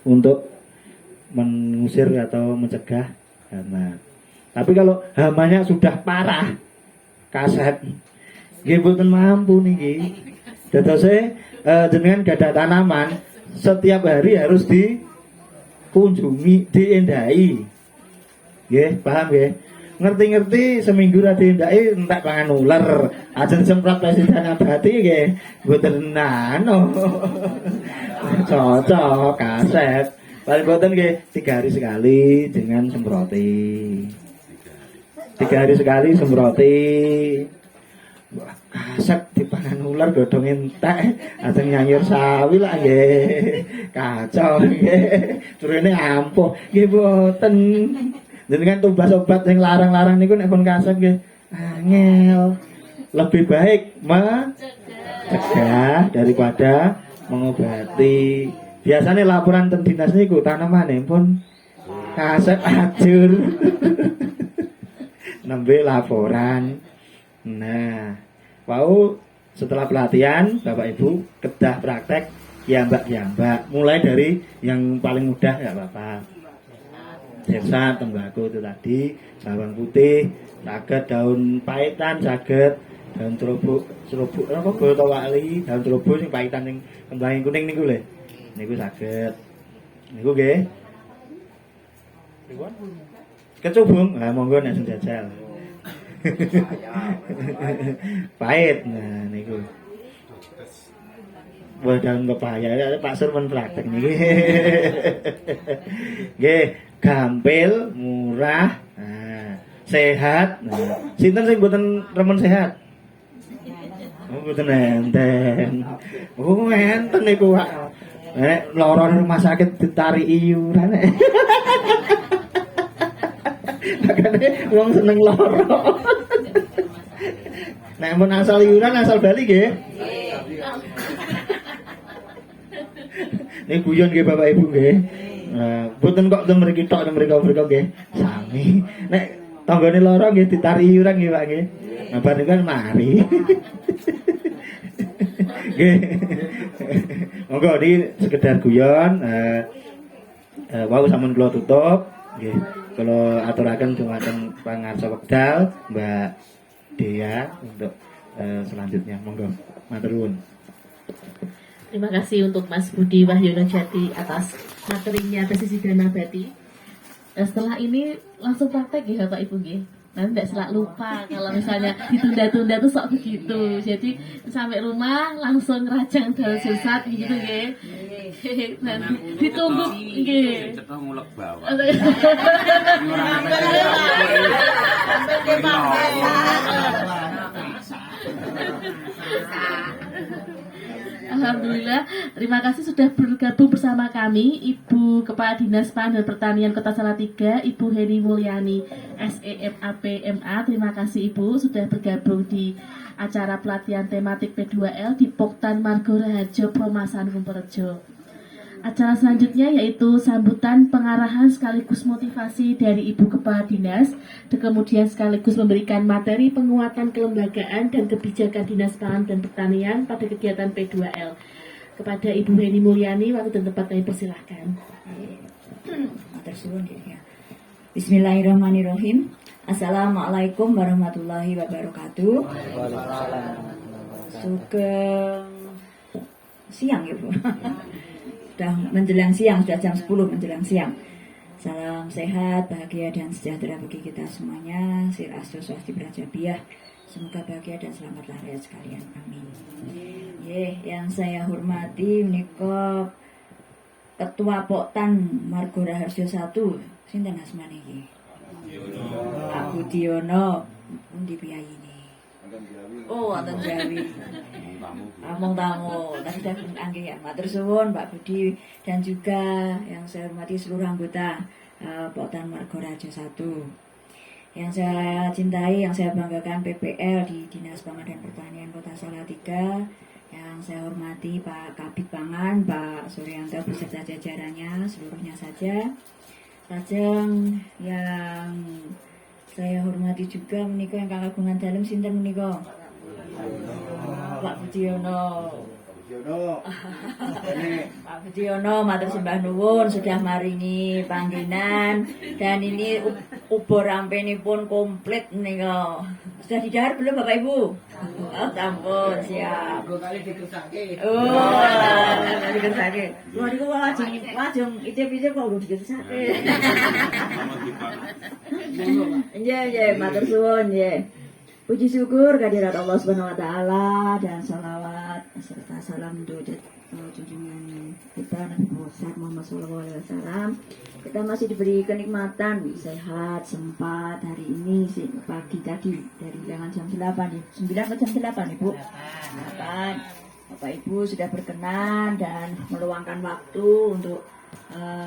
S1: untuk mengusir atau mencegah hama. Tapi kalau hamanya sudah parah, kaset, nggih mboten mampu niki. Dadose jenengan gadah tanaman setiap hari harus dikunjungi, diendahi. Nggih, paham nggih? Ngerti-ngerti seminggu ra diendahi entek pangan ular, ajeng semprot pestisida nabati nggih mboten nano. Cocok kaset. Paling boten nggih 3 hari sekali dengan semproti. 3 hari sekali semproti. Wah, kaset dipangan ular godhong entek, ajeng nyanyur sawi lah nggih. Kacau nggih. Turune ampuh nggih boten. Jenengan tumbas obat sing larang-larang niku nek pun kaset nggih angel. Lebih baik mencegah daripada mengobati. Biasanya laporan teng dinas niku tanaman pun kaset ajur. Nembe laporan. Nah, wau setelah pelatihan Bapak Ibu kedah praktek kiambak-kiambak. Mulai dari yang paling mudah enggak apa-apa. Sirsa tembakau itu tadi, bawang putih, saged daun pahitan, saged daun serubuk apa boto wali, daun serubuk sing pahitan sing kembang kuning niku lho. Niku saged. Niku nggih. Kecubung, nah monggo nek sing jajal. Pahit. Nah niku. Wah daun pepaya Pak Sur men praktek niki. Nggih, gampil, murah, nah, sehat. Nah, sinten sing mboten remen sehat? Oh, mboten enten. Oh, enten niku, Pak. Nek lara rumah sakit ditari iuran. Makane wong seneng lara. Nek mun asal iuran asal bali nggih. Nek guyon nggih Bapak Ibu nggih. Mboten kok teng mriki tok, teng mriko nggih. Sami. Nek tanggane lara nggih ditari iuran nggih Pak nggih. Nah bar niku kan mari. Nggih. Monggo iki sekedar guyon. Wau sampun kula tutup nggih. Kula aturaken dumateng pangarsa wekdal Mbak Dea untuk selanjutnya. Monggo. Matur nuwun.
S5: Terima kasih untuk Mas Budi Wahyono Jati atas materinya pestisida nabati. Setelah ini langsung praktek ya Bapak Ibu nggih. Nanti tidak selak lupa kalau misalnya ditunda-tunda tuh sok begitu. Jadi sampai rumah langsung rajang daun sesat gitu nggih. Nanti ditunggu nggih.
S3: Cetok ngulek bawah.
S5: Alhamdulillah, terima kasih sudah bergabung bersama kami Ibu Kepala Dinas Pangan dan Pertanian Kota Salatiga, Ibu Heni Mulyani SEMAP MA. Terima kasih Ibu sudah bergabung di acara pelatihan tematik P2L di Poktan Margo Raharjo Promasan Kumperjo. Acara selanjutnya yaitu sambutan pengarahan sekaligus motivasi dari Ibu Kepala Dinas, dan kemudian sekaligus memberikan materi penguatan kelembagaan dan kebijakan Dinas Pangan dan Pertanian pada kegiatan P2L. Kepada Ibu Heni Mulyani, waktu dan tempat kami persilahkan.
S6: Bismillahirrahmanirrahim. Assalamualaikum warahmatullahi wabarakatuh. Sugeng siang ya Bu. Sudah menjelang siang, sudah jam 10 menjelang siang. Salam sehat, bahagia dan sejahtera bagi kita semuanya. Sir Asdo Swasti Prajabiah. Semoga bahagia dan selamat lahir sekalian. Amin. Yang saya hormati menika Ketua Poktan Margo Raharjo 1 sinten asmane iki? Pak Budiono. Pundi piyayine? Oh, wonten Jawi. Among tamu, tadi sudah angge ya, matur suwun Pak Budi dan juga yang saya hormati seluruh anggota Poktan Margo Raharjo 1. Yang saya cintai, yang saya banggakan PPL di Dinas Pangan dan Pertanian Kota Salatiga. Yang saya hormati Pak Kabid Pangan, Pak Suryanto beserta jajarannya seluruhnya saja. Lajeng yang saya hormati juga menika yang kagungan dalem sinten menika? Pak Budiono. Pak Budiono matur sembah nuwun sudah maringi panggenan dan ini ubur rampenipun komplit menika. Sudah didahar belum Bapak Ibu? Oh, sampun siap.
S2: Dua kali dikersake.
S6: Oh, dikersake. Wah, niku wajeng itip-itip kok udah dikersake. Nggih, matur suwun nggih. Puji syukur kehadirat Allah Subhanahu wa taala dan salawat serta salam untuk junjungan kita Nabi Muhammad sallallahu alaihi wasallam. Kita masih diberi kenikmatan sehat, sempat hari ini pagi tadi dari jam 8 nih. 9 ke jam 8 Ibu. 8. Bapak Ibu sudah berkenan dan meluangkan waktu untuk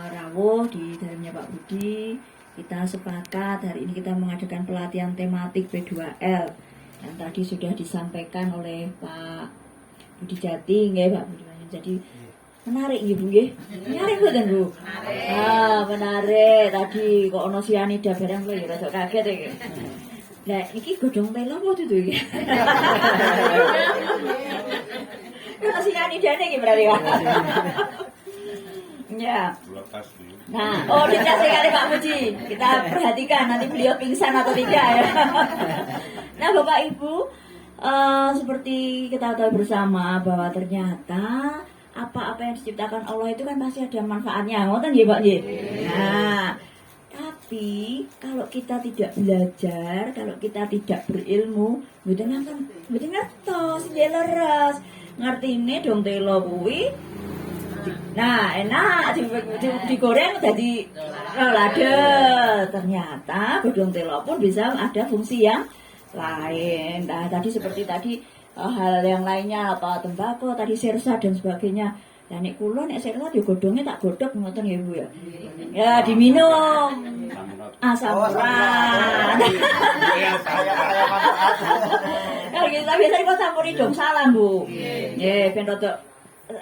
S6: rawuh di dalamnya Pak Budi. Kita sepakat hari ini kita mengadakan pelatihan tematik P2L yang tadi sudah disampaikan oleh Pak Budi Jati, nggih Pak Budi. Jadi menarik Ibu nggih. Menarik mboten Bu? Menarik. Tadi kok ono sianida barang lho ya rada kaget iki. Lah iki godhong telo apa dudu iki? Ono sianidane iki berarti Pak. Ya. Nah, dikasih kali Pak Puji. Kita perhatikan nanti beliau pingsan atau tidak ya. Nah, Bapak Ibu, seperti kita tahu bersama bahwa ternyata apa-apa yang diciptakan Allah itu kan pasti ada manfaatnya. Ngoten nggih, Pak nggih. Nah, tapi kalau kita tidak belajar, kalau kita tidak berilmu, mboten ngertos, nggih leres. Ngertine dong telo kuwi. Nah, enak digoreng jadi lada. Ternyata godhong telo pun bisa ada fungsi yang lain. Nah, tadi seperti tadi hal yang lainnya apa tembakau, tadi sirsa dan sebagainya. Lah nek kula nek sirsa yo godhonge tak godhog ngoten ya Bu ya. Ya diminum. Asam urat.
S2: Ya saya manfaat.
S6: Kalau kita biasanya kok campuri dong salam Bu. Nggih, ben rada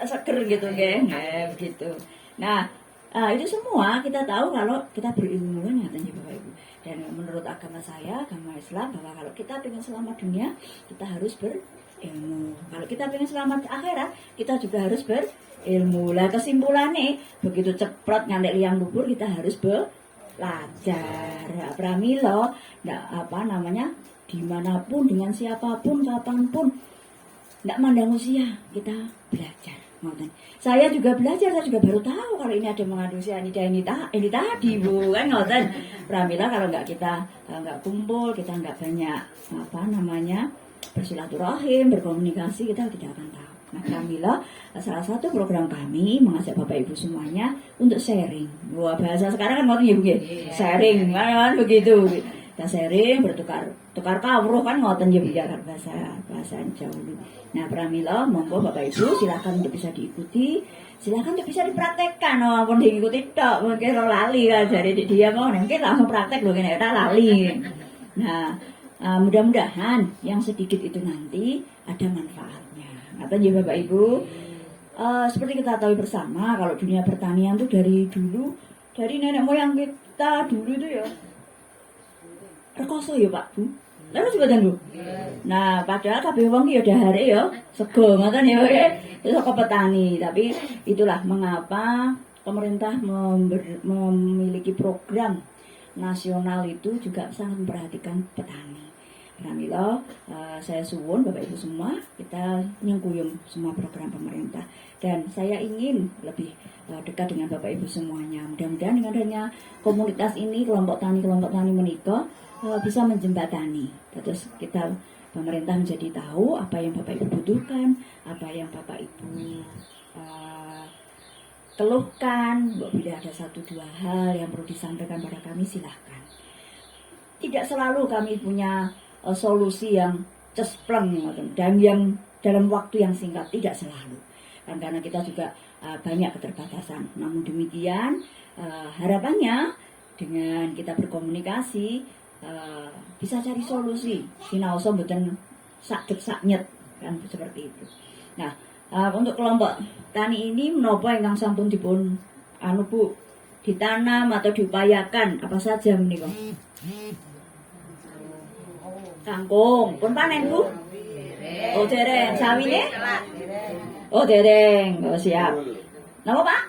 S6: seger gitu nggih. Begitu. Nah, itu semua kita tahu kalau kita berilmu kan katanya Bapak Ibu. Dan menurut agama saya, agama Islam, bahwa kalau kita ingin selamat dunia, kita harus berilmu. Kalau kita ingin selamat akhirat, kita juga harus berilmu. Lah kesimpulannya, begitu ceprot ngantek liang lubur, kita harus belajar. Pramila, dimanapun, dengan siapapun, kapanpun, tidak mandang usia, kita belajar. Saya juga belajar, saya juga baru tahu kalau ini ada mengandung cyanida ini tadi Bu, kan ngoten. Pramila kalau kita nggak kumpul, kita nggak banyak bersilaturahim, berkomunikasi, kita tidak akan tahu. Nah, Pramila salah satu program kami mengajak Bapak Ibu semuanya untuk sharing. Wah, bahasa sekarang kan ngoten ya Bu ya. Sharing kan begitu. Kita sharing, tukar kawruh kan ngoten ya bicara bahasa Jawa. Nah, Pramila monggo Bapak Ibu silakan untuk bisa diikuti, silakan untuk bisa dipraktekkan. Ampun diikuti tok, mungkin lo lali kan dari dia mau mungkin langsung praktek lho kene ora lali. Nah, mudah-mudahan yang sedikit itu nanti ada manfaatnya. Ngaten ya Bapak Ibu. Seperti kita tahu bersama kalau dunia pertanian tuh dari dulu, dari nenek moyang kita dulu itu ya rekoso ya Pak Bu. Lalu sebutan Bu. Nah, padahal kabeh wong ya dahare ya sego ngoten ya itu saka petani, tapi itulah mengapa pemerintah memiliki program nasional itu juga sangat memperhatikan petani. Pramila, saya suwun Bapak Ibu semua, kita nyengkuyung semua program pemerintah dan saya ingin lebih dekat dengan Bapak Ibu semuanya. Mudah-mudahan dengan adanya komunitas ini, kelompok tani menikah bisa menjembatani. Terus kita pemerintah menjadi tahu apa yang Bapak Ibu butuhkan, apa yang Bapak Ibu keluhkan, bila ada 1-2 hal yang perlu disampaikan pada kami, silahkan. Tidak selalu kami punya solusi yang cespleng dan yang dalam waktu yang singkat, tidak selalu. Karena kita juga banyak keterbatasan. Namun demikian, harapannya dengan kita berkomunikasi bisa cari solusi. Sinaoso mboten sakit-saknyet kan seperti itu. Nah, untuk kelompok tani ini menapa ingkang sampun dipun Bu ditanam atau diupayakan apa saja menika? Kangkung, pun panen Bu? Oh dereng, sawine? Oh dereng, oh siap. Napa Pak?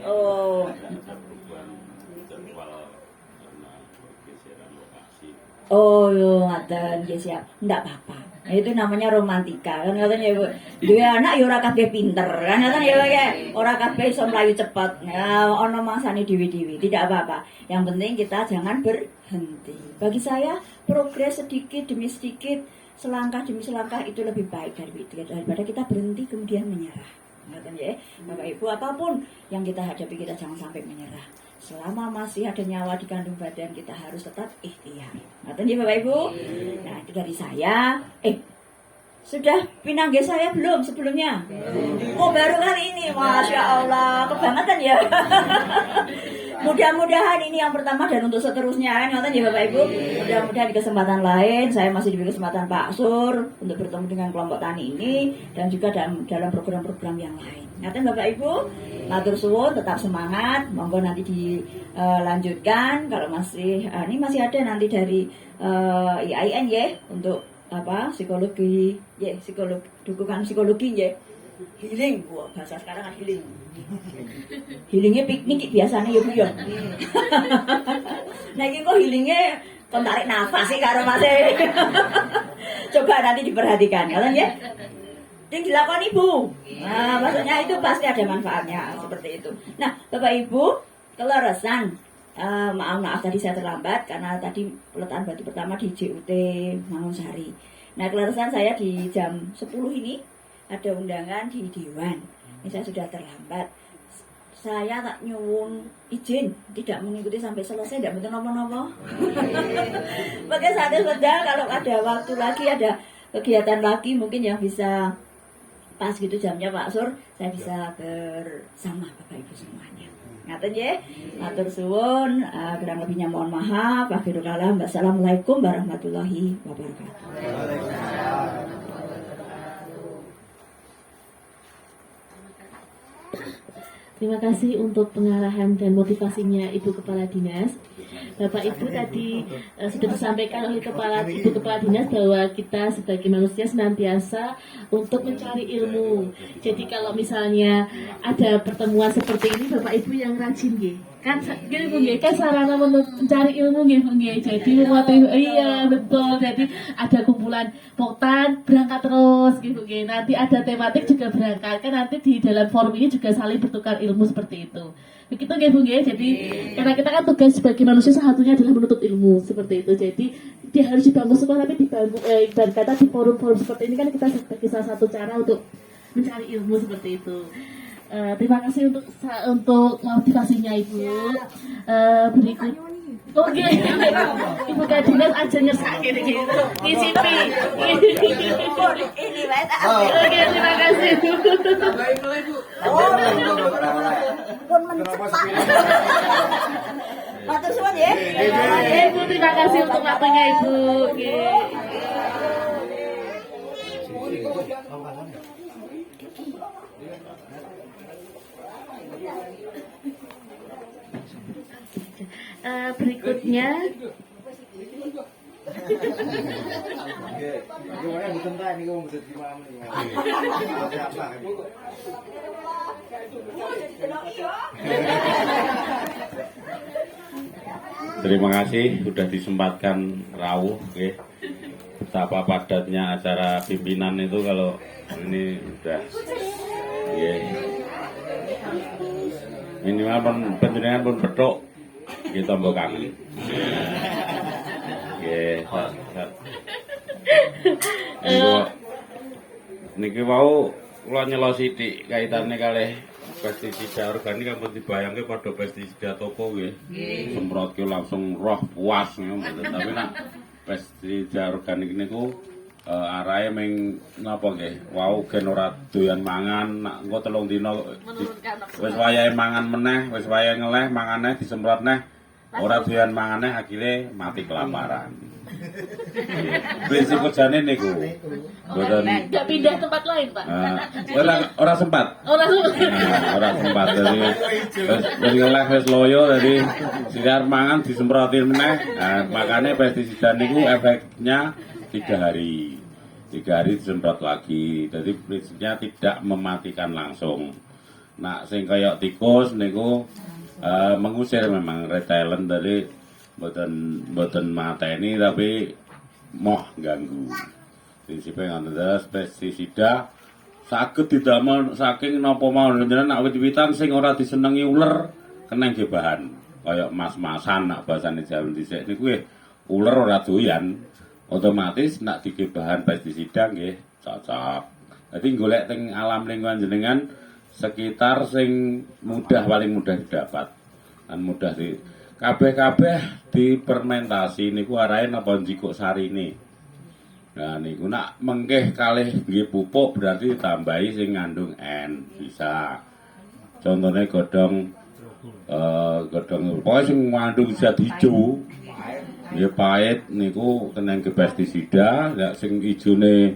S6: Oh. Oh, yo ngaten, ya siap. Ndak apa-apa. Itu namanya romantika. Kan ngaten ya, Bu. Duwe anak ya ora kabeh pinter. Kan ngaten ya, kayak ora kabeh iso mlayu cepet. Ya ana mangsane dewi-dewi. Tidak apa-apa. Yang penting kita jangan berhenti. Bagi saya, progres sedikit demi sedikit, selangkah demi selangkah itu lebih baik daripada kita berhenti kemudian menyerah. Ngaten ya, Bapak Ibu, apapun yang kita hadapi kita jangan sampai menyerah. Selama masih ada nyawa di kandung badan, kita harus tetap ikhtiar. Ngaten ya Bapak Ibu? Nah, itu dari saya. Sudah pinang saya belum sebelumnya? Oh, baru kali ini. Masya Allah, kebangetan ya. Mudah-mudahan ini yang pertama dan untuk seterusnya, ngaten ya Bapak Ibu. Mudah-mudahan di kesempatan lain saya masih diberi kesempatan Pak Sur untuk bertemu dengan kelompok tani ini dan juga dalam program-program yang lain. Ngaten Bapak Ibu, matur suwun, tetap semangat. Monggo nanti dilanjutkan kalau masih ini masih ada nanti dari IAIN ya untuk psikologi ya, dukungan psikologi ya. Healing, bahasa sekarang kan healing. Healingnya piknik biasanya ya Bu ya. Nah ini kok healingnya kon tarik nafas sih karo Mas. Coba nanti diperhatikan, kalian ya. Yang dilakukan Ibu. Nah, maksudnya itu pasti ada manfaatnya seperti itu. Nah, Bapak Ibu, kelarasan. Maaf tadi saya terlambat karena tadi peletakan batu pertama di JUT Mangunsari. Nah, kelarasan saya di jam 10 ini ada undangan di Dewan. Ini saya sudah terlambat. Saya tak nyuwun izin tidak mengikuti sampai selesai, tidak betul nopo-nopo. Maka saya sudah kalau ada waktu lagi, ada kegiatan lagi mungkin yang bisa pas gitu jamnya Pak Sur, saya bisa bersama Bapak Ibu semuanya. Ngaten ya, matur suwun, kurang lebihnya mohon maaf. Akhirul kalam, wassalamualaikum warahmatullahi wabarakatuh.
S5: Terima kasih untuk pengarahan dan motivasinya Ibu Kepala Dinas. Bapak Ibu tadi sudah disampaikan oleh Ibu Kepala Dinas bahwa kita sebagai manusia senantiasa untuk mencari ilmu. Jadi kalau misalnya ada pertemuan seperti ini, Bapak Ibu yang rajin kan gini Bu kan sarana mencari ilmu nggih. Jadi iya betul. Jadi ada kumpulan poktan berangkat terus gitu nggih. Nanti ada tematik juga berangkat. Kan nanti di dalam forum ini juga saling bertukar ilmu seperti itu. Begitu nggih Bu nggih. Jadi karena kita kan tugas sebagai manusia salah satunya adalah menuntut ilmu seperti itu. Jadi dia harus dibangun semua, tapi dibangun ibarat kata di forum-forum seperti ini kan kita sebagai salah satu cara untuk mencari ilmu seperti itu. Terima kasih untuk motivasinya Ibu. Berikut. Oke. Ibu Kadinas aja nyersak gitu. Ngicipi. Ini baik. Oke, terima kasih.
S6: Pun mencepat. Matur suwun ya.
S5: Ibu terima kasih untuk waktunya Ibu. Berikutnya
S3: Terima kasih sudah disempatkan rawuh, okay. Betapa padatnya acara pimpinan itu kalau ini sudah, minimal penjenengan pun petuk, kita mbok kangen. niki wau kula nyelo sithik kaitane kalih pestisida organik ampun dibayangke padha pestisida toko nggih. Semprotke langsung roh puas mboten. Tapi nek pestisida organik niku arahe ming napa nggih? Wau gen ora doyan mangan, nek engko 3 dina wis wayahe mangan meneh, wis wayahe ngeleh mangane disemprot neh. Ora doyan mangane akhire mati kelaparan. Prinsip kerjane niku. Mboten
S5: Nggak pindah tempat lain, Pak.
S3: ora sempat. Ora sempat. Jadi wis ngeleh wis loyo jadi sigar mangan disemprotin meneh. Nah, makane pestisida niku efeknya 3 hari. 3 hari disemprot lagi. Jadi prinsipnya tidak mematikan langsung. Nah, sing kaya tikus niku mengusir memang repellent dari mboten mateni tapi moh ganggu. Prinsipnya ngoten terus pestisida saged didamel saking napa mawon jenengan nek wit-witan sing ora disenengi uler kena nggih bahan kaya mas-masan nek basane jaman dhisik niku uler ora doyan otomatis nek dike bahan pestisida nggih cocok. Dadi golek teng alam lingkungan jenengan sekitar sing paling mudah didapat dan mudah di kabeh dipermentasi niku arahe napa njikuk sarine. Nah niku nak mengkeh kalih nggih pupuk berarti ditambahi sing ngandung N bisa. Contohnya godhong pokoke sing ngandung zat ijo. Nggih pahit niku kena ke pestisida, nek sing ijone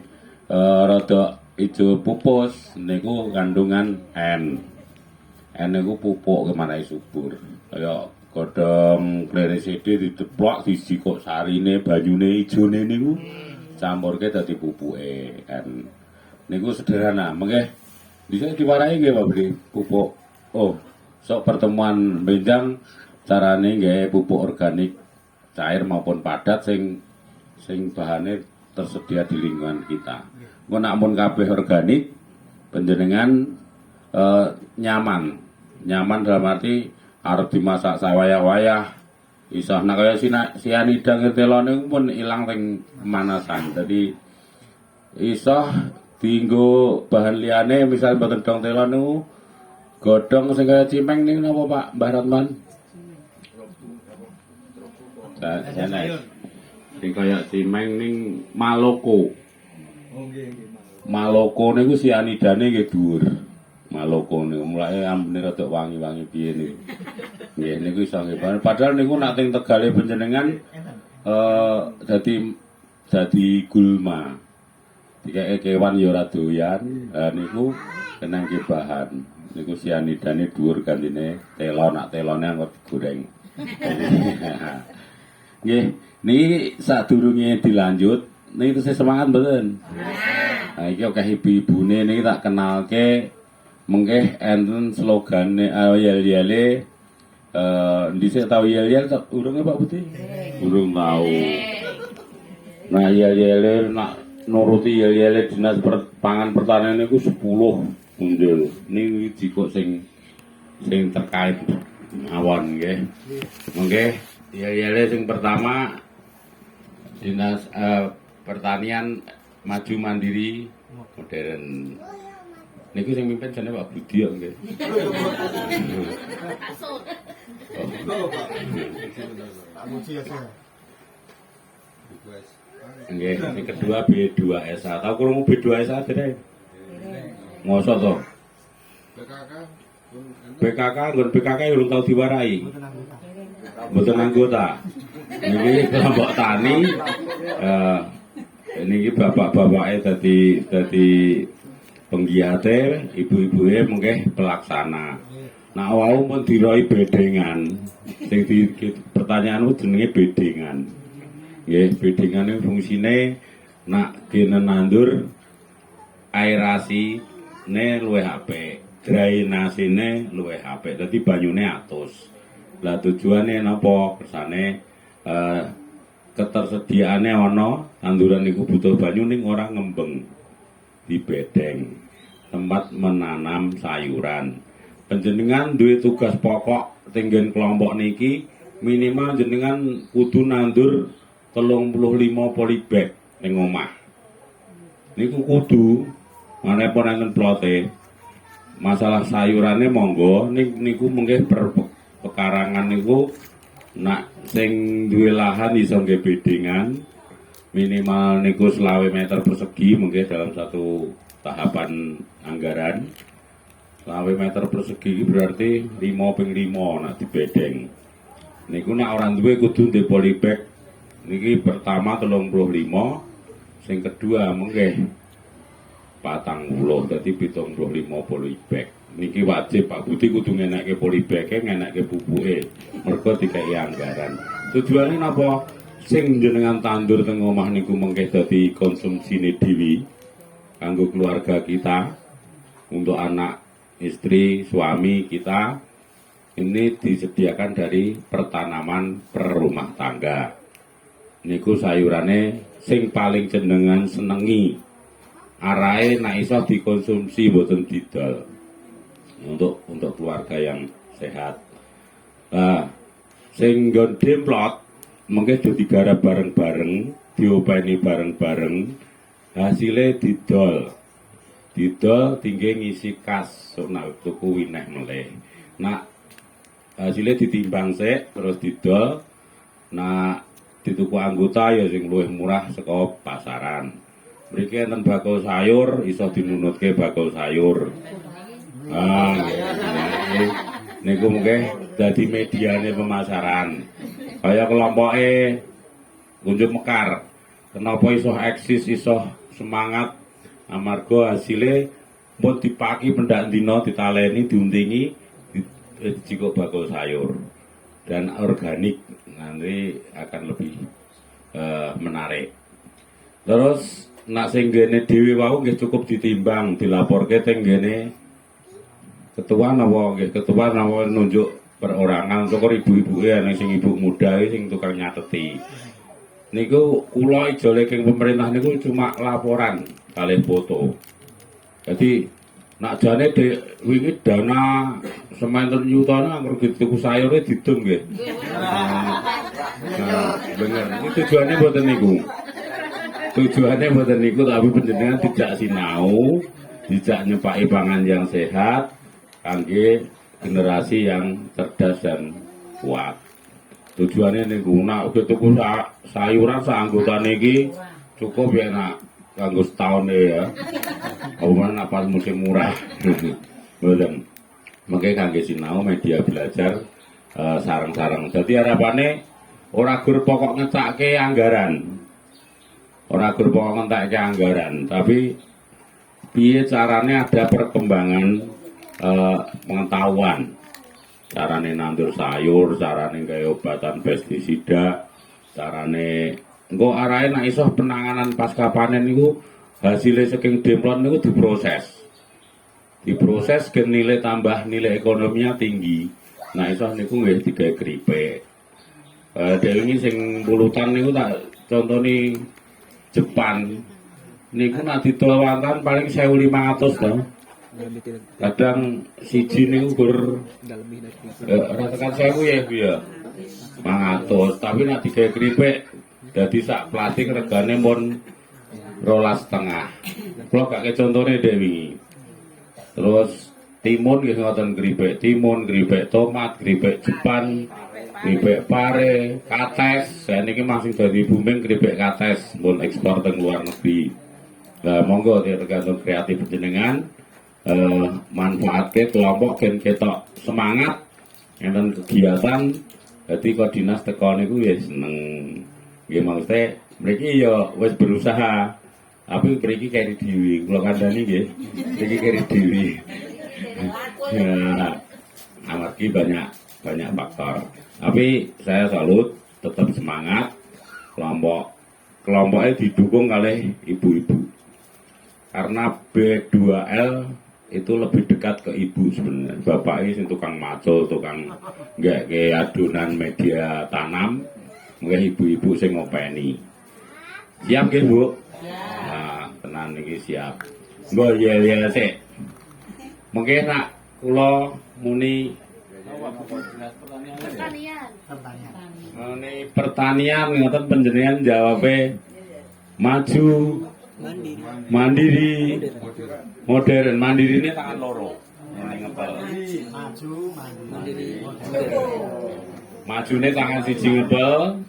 S3: rada ijo pupus niku kandungan N. N niku pupuk kemana subur. Kaya godhong kleriside diteplok dijikuk sarine banyune ijone niku campurke dadi pupuke kan niku sederhana mengke bisa diwarahi nggih Pak Budi pupuk sok pertemuan benjang carane nggih pupuk organik cair maupun padat sing bahane tersedia di lingkungan kita engko nek mun kabeh organik panjenengan nyaman dalam arti arep dimasak sawayah-wayah isah nek kaya sianida ngetelone pun ilang teng pemanasan. Dadi isah dienggo bahan liyane misal mboten dong telon niku godhong sing kaya cimeng niku napa Pak Mbah Ratman? Jane. Sing kaya cimeng ning Maloko. Maloko niku sianidane nggih dhuwur. Maloko niku mulai ambene rada wangi-wangi piye niku. Nggih niku iso nggih. Padahal niku nek teng Tegale panjenengan dadi gulma. Dikeke kewan ya ora doyan, niku kena nggih bahan. Niku sianidane dhuwur gantine telon, nak telone anggo digoreng. Nggih, niki sadurunge dilanjut, niki tesih semangat mboten? Nah, iki akeh ibu-ibune niki tak kenalke mengke enten slogane yel-yele dhisik tau yel-yel urunge Pak Budi? Urung tau. Nah, yel-yele nak nuruti yel-yele Dinas Pangan Pertanian niku 10 unjul. Niki jikuk sing terkait mawon nggih. Mengke yel-yele sing pertama Dinas Pertanian Maju Mandiri Modern. Niku sing mimpin jane Pak Budi ya nggih. Nggih, sing kedua B2SA. Tahu krungu B2SA dereng? Mosok to? BKK, nggon BKK urung tau diwarai. Mboten anggota. Niki kelompok tani niki bapak-bapake dadi penggiyate, ibu-ibuke mengke pelaksana. Nah wau mun diroi bedengan. Sing pertanyaanmu jenenge bedengan. Nggih, bedengan niku fungsine nak nandur aerasine luwih apik, drainasine luwih apik. Dadi banyune atus. Lah tujuane napa? Kersane ketersediaane ana, tanduran niku butuh banyu ning ora ngembeng. Di bedeng tempat menanam sayuran. Panjenengan duwe tugas pokok tenggen kelompok niki minimal jenengan kudu nandur 35 polybag ning omah. Niku kudu manapun enten plote. Masalah sayurane monggo niku mengke pekarangan niku nak sing duwe lahan iso nggih bedengan minimal niku 20 meter persegi mungkin dalam satu tahapan anggaran. 20 meter persegi berarti 5 ping 5 nak dibedeng. Niku nak orang duwe kudu ndek polybag. Niki pertama 35, sing kedua mungkin 40, dadi 75 polybag. Niki wajib Pak Budi kudu ngenekke polybag-e, ngenekke pupuke. Mergo dikai anggaran. Tujuane napa? Sing jenengan tandur teng omah niku mengke dadi konsumsine dhewe kanggo keluarga kita, untuk anak, istri, suami kita. Ini disediakan dari pertanaman per rumah tangga. Niku sayurane sing paling jenengan senengi. Arahe nek iso dikonsumsi mboten didol. Untuk keluarga yang sehat. Nah, sing nggon demplot mengke do digarap bareng-bareng, diopeni bareng-bareng, hasilnya didol. Didol tinggi ngisi kas, nak tuku wineh meleh. Nak hasilnya ditimbang sik terus didol. Nah dituku anggota ya sing luwih murah saka pasaran. Mriki enten bakul sayur iso dinunutke bakul sayur. Niku mungkin dadi mediane pemasaran. Kaya kelompoke Kunjuk Mekar. Kenapa iso eksis, iso semangat amarga hasilnya pun dipaki pendak dina ditaleni diuntingi dijikuk bakul sayur dan organik, nanti akan lebih menarik. Terus nak sing ngene dhewe wau nggih cukup ditimbang dilaporke teng ngene ketua napa nggih ketua napa nunjuk perorangan syukur ibu-ibuke ana sing ibu muda sing tukang nyateti. Niku kula ijole king pemerintah niku cuma laporan kalih foto. Jadi nak jane wingi dana sementen yutane anggur tuku sayure didum nggih. Bener. Ini tujuannya mboten niku. Tujuannya mboten niku tapi panjenengan tidak sinau, tidak nyepaki pangan yang sehat kangge generasi yang cerdas dan kuat. Tujuannya niku nak tuku sayuran saanggotane iki cukup ya nak kanggo setahun ya. Awan apa musim murah. Mboten. Mengke kangge sinau media belajar sareng-sareng. Dadi harapane ora gur pokok ngecake anggaran. Ora gur pokok ngecake anggaran, tapi piye carane ada perkembangan pengetahuan. Carane nandur sayur, carane gawe obatan pestisida, carane engko arahe nek iso penanganan pasca panen niku hasilnya saking demplon niku diproses. Diproses ke nilai tambah nilai ekonominya tinggi. Nah iso niku nggih digawe kripik. Dhewe iki sing pulutan niku tak contoni Jepang. Niku nek ditawakan paling 1.500 to. Kadang siji niku gur ora tekan 1.000 ya Bu ya. 500, tapi nek digawe kripik dadi sak plating regane mun 12,5. Kula gak contone dek wingi. Terus timun nggih ngoten kripik, timun, kripik tomat, kripik Jepang, kripik pare, kates. Saya niki masih dadi booming kripik kates, pun ekspor teng luar negeri. Lah monggo tergantung kreatif jenengan. Manfaatke kelompok gen ketok semangat enten kegiatan. Dadi kok dinas teko niku ya seneng. Nggih maksude mriki ya wis berusaha. Tapi mriki keri dhewe, kula kandhani nggih. Mriki keri dhewe. Ya, amargi banyak faktor. Tapi saya salut, tetap semangat. Kelompoknya didukung oleh ibu-ibu. Karena B2L itu lebih dekat ke ibu sebenarnya. Bapak ini tukang macul, tukang nggak kayak adonan media tanam. Mungkin ibu-ibu sing ngopeni. Siap nggih, Bu? Nah, tenan iki siap. Mbok ya sik. Mungkin nak kula muni pertanian ngoten panjenengan jawabe maju Mandiri. Modern. Mandiri ini tangan loro. Ini ngepel. Majune tangan siji ngepel.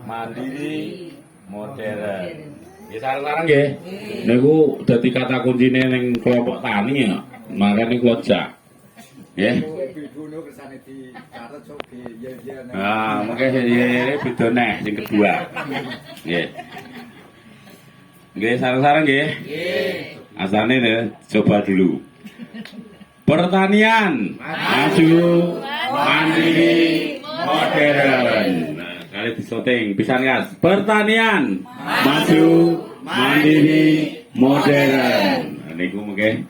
S3: Mandiri. Modern. Ya sareng-sareng nggih. Niku dadi kata kuncine ning kelompok tani ya. Makane kocak. Nggih. Ah, mungkin ya beda neh sing kedua. Nggih. Nggih, sareng-sareng nggih. Nggih. Asane coba dulu. Pertanian maju, mandiri, modern. Nah, kali disoting pisan Kas. Pertanian maju, mandiri, modern. Nah, niku mungkin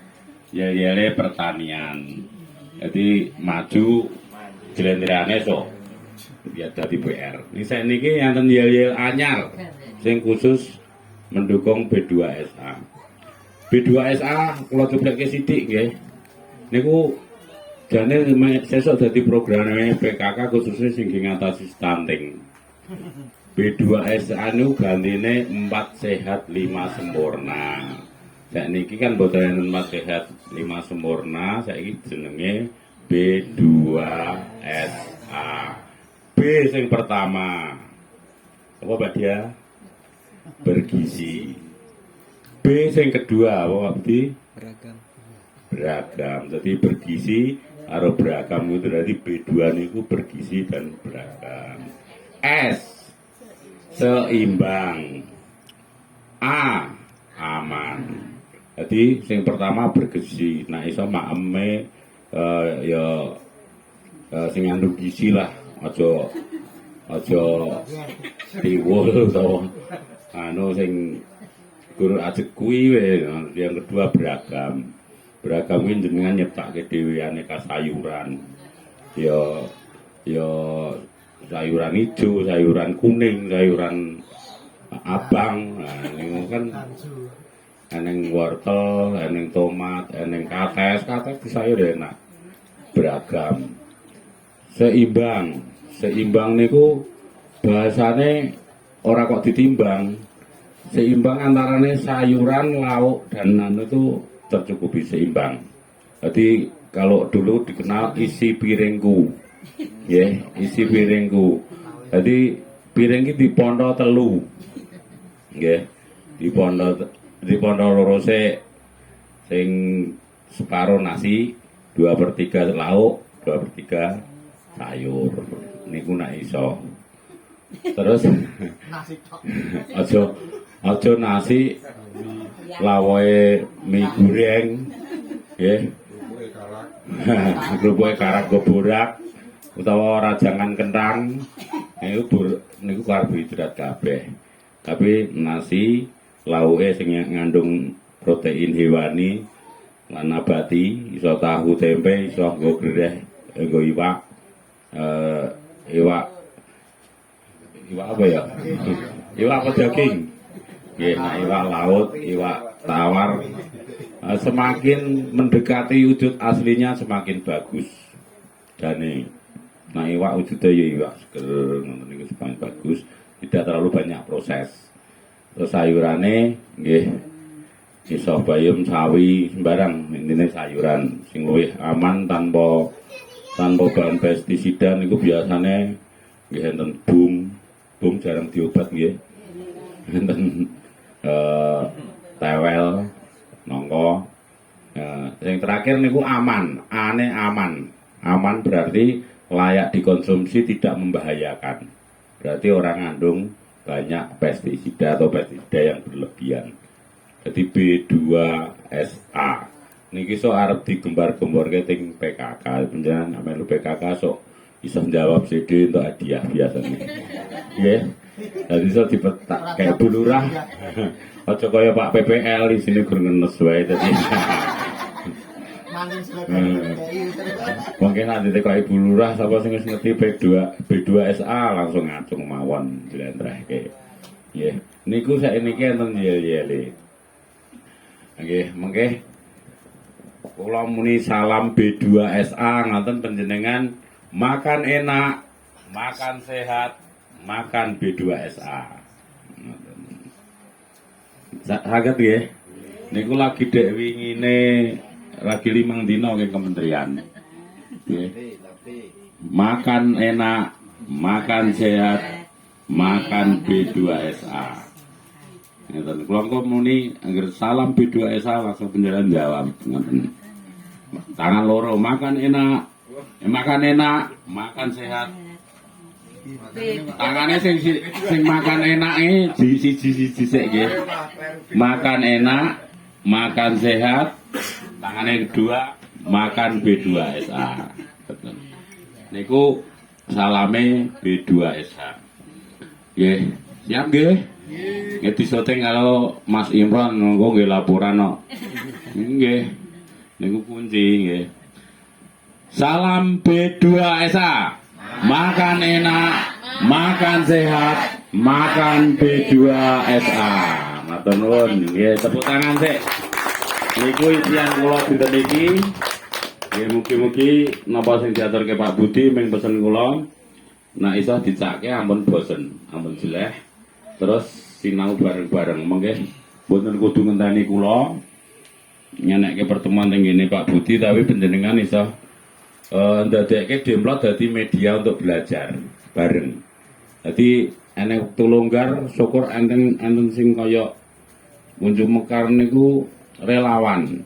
S3: ya pertanian. Jadi maju jlenderane sok ya dadi PR. Nisa niki enten yel anyar sing khusus mendukung B2SA. B2SA kula copleke sithik nggih. Niku jane sesuk dadi programe PKK khususnya sing ngatasi stunting. B2SA niku gantine 4 sehat 5 sempurna. Saiki kan boten 4 sehat 5 sempurna, saiki jenenge B2SA. B sing pertama. Apa Pak Dia? Bergizi. B sing kedua apa Pak Budi? Beragam. Jadi bergizi karo beragam itu berarti B2 niku bergizi dan beragam. S seimbang. A aman. Jadi sing pertama bergizi. Nah iso makeme sing ngandung gizi lah. Aja tiwul to. Anu sing guru ajek kuwi yang kedua beragam. Beragam kuwi jenengan nyiptake dhewe aneka sayuran. Ya sayuran hijau, sayuran kuning, sayuran abang. Nah niku kan eneng wortel, eneng tomat, eneng kates di sayur enak. Beragam. Seimbang niku bahasane ora kok ditimbang. Seimbang antarane sayuran, lauk dan anu itu tercukupi seimbang. Jadi kalau dulu dikenal isi piringku. Ya, isi piringku. Jadi piring iki dipondo telu. Nggih. Dipondo loro sing separo nasi, 2/3 lauk, 2/3 sayur. Niku nek iso. Terus aja nasi lawoe mie goreng nggih. Grupoke karak goborak utawa rajangan kentang niku karbohidrat kabeh. Tapi nasi lauke sing ngandung protein hewani lan nabati, iso tahu tempe, iso nggo greh, nggo iwak apa ya? Iwak apa daging? Nggih, nah iwak laut, iwak tawar. Semakin mendekati wujud aslinya semakin bagus. Jane. Nah iwak wujudnya ya iwak seger, ngoten niku semakin bagus, tidak terlalu banyak proses. Terus sayurane nggih iso bayam, sawi, sembarang intine sayuran sing luwih aman tanpa bahan pestisida niku biasane nggih enten bung jarang diobat nggih. Enten tewel nongko. Yang terakhir niku aman, aman berarti layak dikonsumsi, tidak membahayakan. Berarti orang ngandung banyak pestisida atau pestisida yang berlebihan. Jadi B2SA niki sok arep digembar-gemborke teng PKK, panjenengan melu PKK sok iso jawab CD untuk hadiah biasanya. Nggih. Jadi iso dipetak kayak Bu Lurah. Aja kaya Pak PPL di sini gur ngenes wae dadi. Mungkin nanti kok Ibu Lurah sapa sing wis ngerti B2SA langsung ngacung mawon dilentrehke. Nggih. Niku saeniki enten yel-yele. Nggih, mengke kula muni salam B2SA ngoten panjenengan makan enak, makan sehat, makan B2SA. Saged nggih. Niku lagi dek wingine lagi 5 dina ke kementerian. Nggih. Makan enak, makan sehat, makan B2SA. Ngeten. Kula kok muni anggere salam B2SA langsung beneran jawab. Ngoten. Tangan loro makan enak, makan sehat. Tangannya sing makan enake siji-siji sik nggih. Makan enak, makan sehat. Tangannya kedua makan B2SA. Betul. Niku salame B2SA. Nggih, siap nggih? Nggih disoting kalau Mas Imron monggo nggih laporan kok. Nggih. Niku kunci nggih. Salam B2SA. Makan enak, makan sehat, makan B2SA. Matur nuwun, nggih tepuk tangan sik. Niku isian kula dinten iki. Nggih mugi-mugi napa sing diaturke Pak Budi ming pesen kula. Nek iso dicake ampun bosen, ampun jeleh. Terus sinau bareng-bareng mengke mboten kudu ngenteni kula. Nyenekke pertemuan teng ngene Pak Budi tapi panjenengan iso ndadekke demplot dadi media untuk belajar bareng. Dadi enek wektu longgar syukur enten sing kaya Munjuk Mekar niku relawan.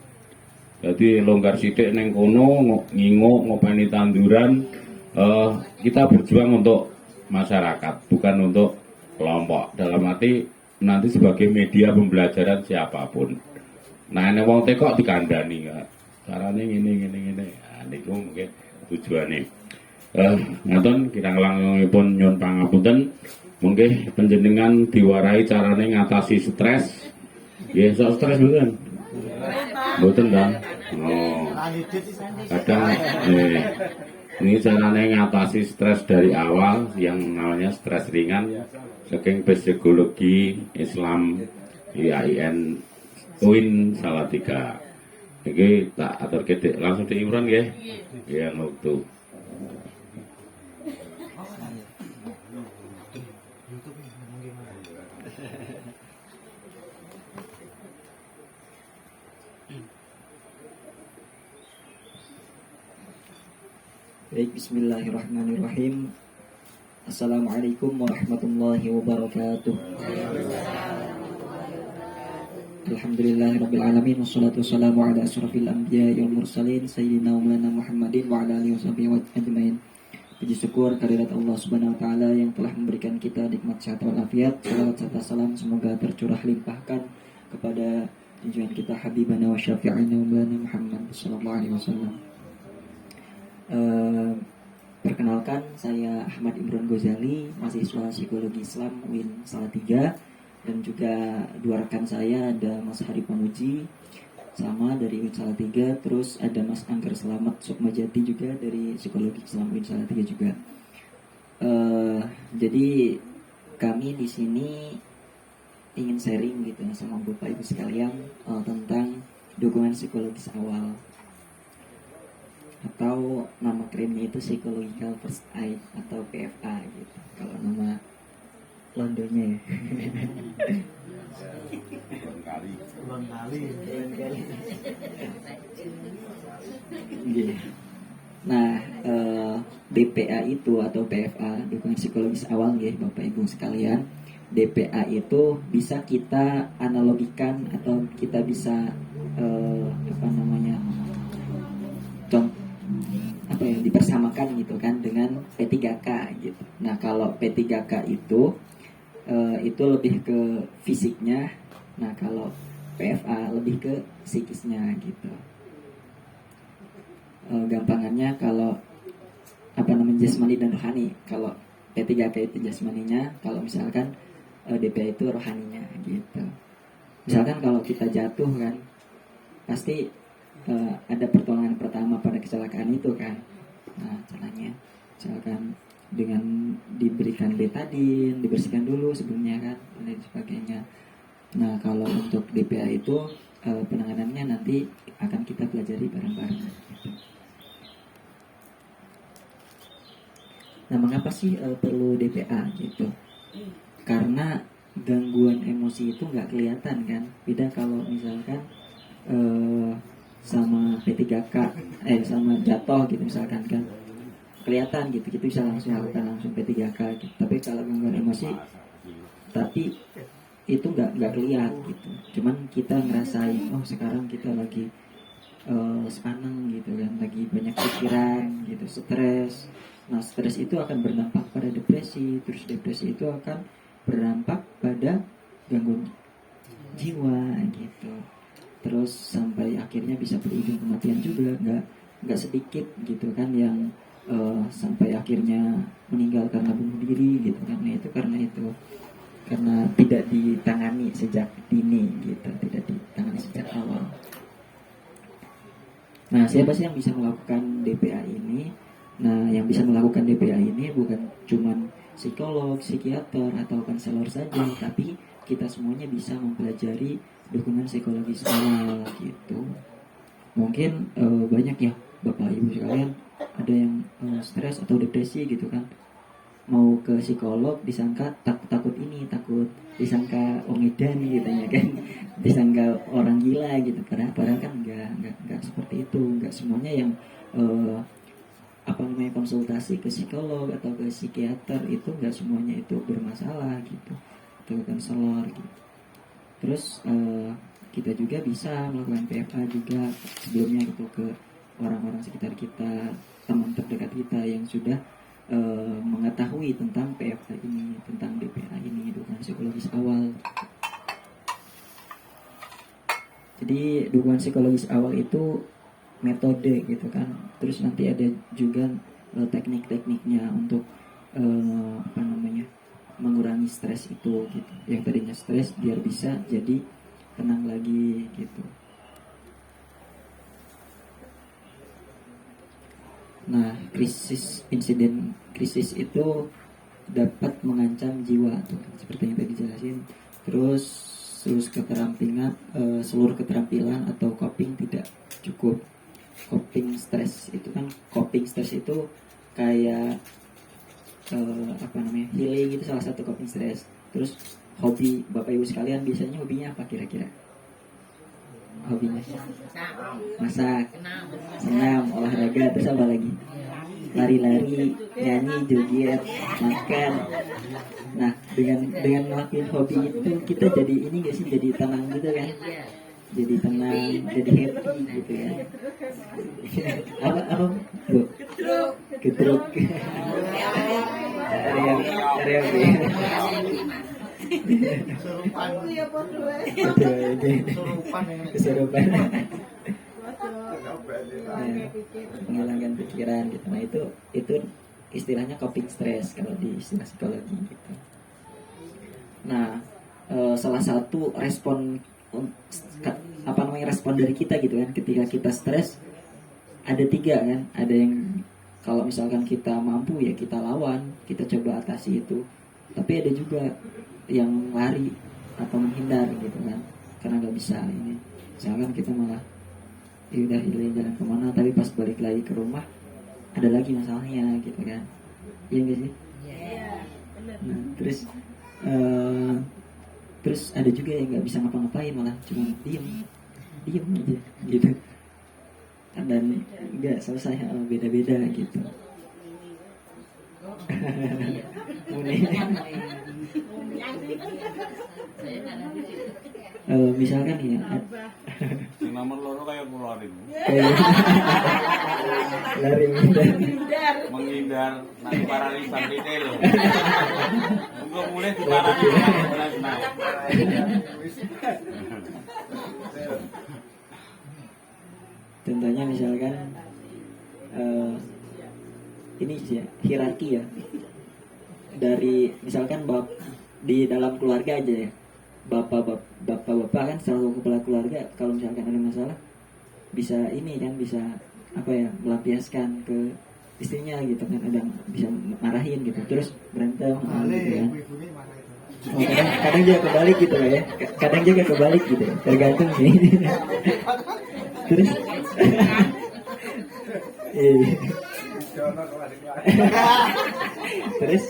S3: Dadi longgar sithik ning kono nginguk ngopeni tanduran kita berjuang untuk masyarakat bukan untuk kelompok. Dalam arti nanti sebagai media pembelajaran siapapun. Nah, nek wong tekok dikandani kok. Carane ngene. Nah, niku mungkin tujuane. Ngaten kirang langkungipun nyuwun pangapunten. Mungkin panjenengan diwarai carane ngatasi stres. Nggih, sok stres mboten? Mboten ta? Oh. Kadang ini carane ngatasi stres dari awal yang namanya stres ringan saking psikologi Islam IAIN UIN Salatiga. Iki tak aturke langsung di Imron nggih. Nggih waktu.
S7: Baik, bismillahirrahmanirrahim. Assalamualaikum warahmatullahi wabarakatuh. Alhamdulillahirabbil alamin wassalatu wassalamu ala asyrafil anbiya'i wal mursalin sayyidina wa maulana Muhammadin wa ala alihi washabihi ajmain. Puji syukur kehadirat Allah Subhanahu wa taala yang telah memberikan kita nikmat sehat wal afiat. Salawat serta salam semoga tercurah limpahkan kepada junjungan kita Habibana wa syafi'ina wa maulana Muhammad sallallahu alaihi wasallam. Perkenalkan, saya Ahmad Imron Ghazali, mahasiswa Psikologi Islam UIN Salatiga, dan juga dua rekan saya ada Mas Hari Pamuji sama dari UIN Salatiga, terus ada Mas Angger Selamat Sukmajati juga dari Psikologi Islam UIN Salatiga juga. Jadi kami di sini ingin sharing gitu sama Bapak Ibu sekalian tentang dukungan psikologis awal, atau nama kerennya itu Psychological First Aid atau PFA gitu kalau nama Londonnya ya. Nah, DPA itu atau PFA, dukungan psikologis awal ya Bapak Ibu sekalian. DPA itu bisa kita analogikan atau kita bisa dipersamakan gitu kan dengan P3K gitu. Nah, kalau P3K itu lebih ke fisiknya. Nah, kalau PFA lebih ke psikisnya gitu. Gampangannya kalau jasmani dan rohani. Kalau P3K itu jasmaninya, kalau misalkan DPA itu rohaninya gitu. Misalkan kalau kita jatuh kan, pasti ada pertolongan pertama pada kecelakaan itu kan. Nah, caranya misalkan dengan diberikan betadin, dibersihkan dulu sebelumnya kan, dan sebagainya. Nah, kalau untuk DPA itu penanganannya nanti akan kita pelajari bareng-bareng gitu. Nah, mengapa sih perlu DPA gitu? Karena gangguan emosi itu nggak kelihatan kan. Beda kalau misalkan sama P3K sama jatuh gitu misalkan kan, kelihatan gitu, kita bisa langsung lakukan langsung P3K gitu. Tapi kalau gangguan emosi tapi itu nggak kelihatan gitu, cuman kita ngerasain oh sekarang kita lagi senang gitu kan, lagi banyak pikiran gitu, stres. Nah stres itu akan berdampak pada depresi, terus depresi itu akan berdampak pada gangguan jiwa gitu, terus sampai akhirnya bisa berujung kematian juga. Nggak sedikit gitu kan yang sampai akhirnya meninggal karena bunuh diri gitu kan. Nah itu karena tidak ditangani sejak dini gitu, tidak ditangani sejak awal. Nah, siapa sih yang bisa melakukan DPA ini? Nah, yang bisa melakukan DPA ini bukan cuman psikolog, psikiater, atau konselor saja, tapi kita semuanya bisa mempelajari dukungan psikologis awal gitu. Mungkin banyak ya Bapak Ibu sekalian, ada yang stres atau depresi gitu kan. Mau ke psikolog disangka takut disangka omedan gitu ya kan, disangka orang gila gitu, padahal kan enggak seperti itu. Enggak semuanya yang konsultasi ke psikolog atau ke psikiater itu enggak semuanya itu bermasalah gitu, atau konselor gitu. Terus kita juga bisa melakukan PFA juga sebelumnya gitu ke orang-orang sekitar kita, teman terdekat kita yang sudah mengetahui tentang PFA ini, tentang DPA ini, dukungan psikologis awal. Jadi dukungan psikologis awal itu metode gitu kan. Terus nanti ada juga teknik-tekniknya untuk mengurangi stres itu gitu. Yang tadinya stres biar bisa jadi tenang lagi gitu. Nah, insiden krisis itu dapat mengancam jiwa tuh, seperti yang tadi jelasin. Terus seluruh keterampilan atau coping tidak cukup. Coping stres itu kayak healing itu salah satu coping stres. Terus hobi Bapak Ibu sekalian biasanya hobinya apa kira-kira? Hobinya masak, senam, olahraga, terus apa lagi? Lari-lari, nyanyi, joget, makan. Nah, dengan ngelakuin hobi itu kita jadi ini gak sih, jadi tenang gitu kan? Jadi tenang, jadi happy gitu ya. Apa Bu? Gedruk. Kesurupan. Menghilangkan pikiran gitu. Nah itu istilahnya coping stress kalau di istilah psikologi gitu. Nah salah satu respon dari kita gitu kan ketika kita stres ada 3 kan. Ada yang kalau misalkan kita mampu ya kita lawan, kita coba atasi itu. Tapi ada juga yang lari atau menghindar gitu kan, karena nggak bisa ini. Misalkan kita malah udah jalan kemana, tapi pas balik lagi ke rumah ada lagi masalahnya gitu kan. Iya nggak sih? Iya. Nah, terus ada juga yang nggak bisa ngapa-ngapain, malah cuma diem aja gitu. Dan nggak selesai, beda-beda gitu. Misalkan ya
S3: nomor loro kayak pulau ini
S7: lari
S3: menghindar nanti paralisan detail loh untuk mulai di paralisan
S7: contohnya misalkan ini sih ya, hierarki ya, dari misalkan di dalam keluarga aja ya, bapak kan selalu kepala keluarga. Kalau misalkan ada masalah bisa ini kan, bisa melampiaskan ke istrinya gitu kan, ada bisa marahin gitu, terus berantem gitu kan. Kadang juga kebalik gitu ya, kadang juga kebalik gitu, tergantung sih. Terus terus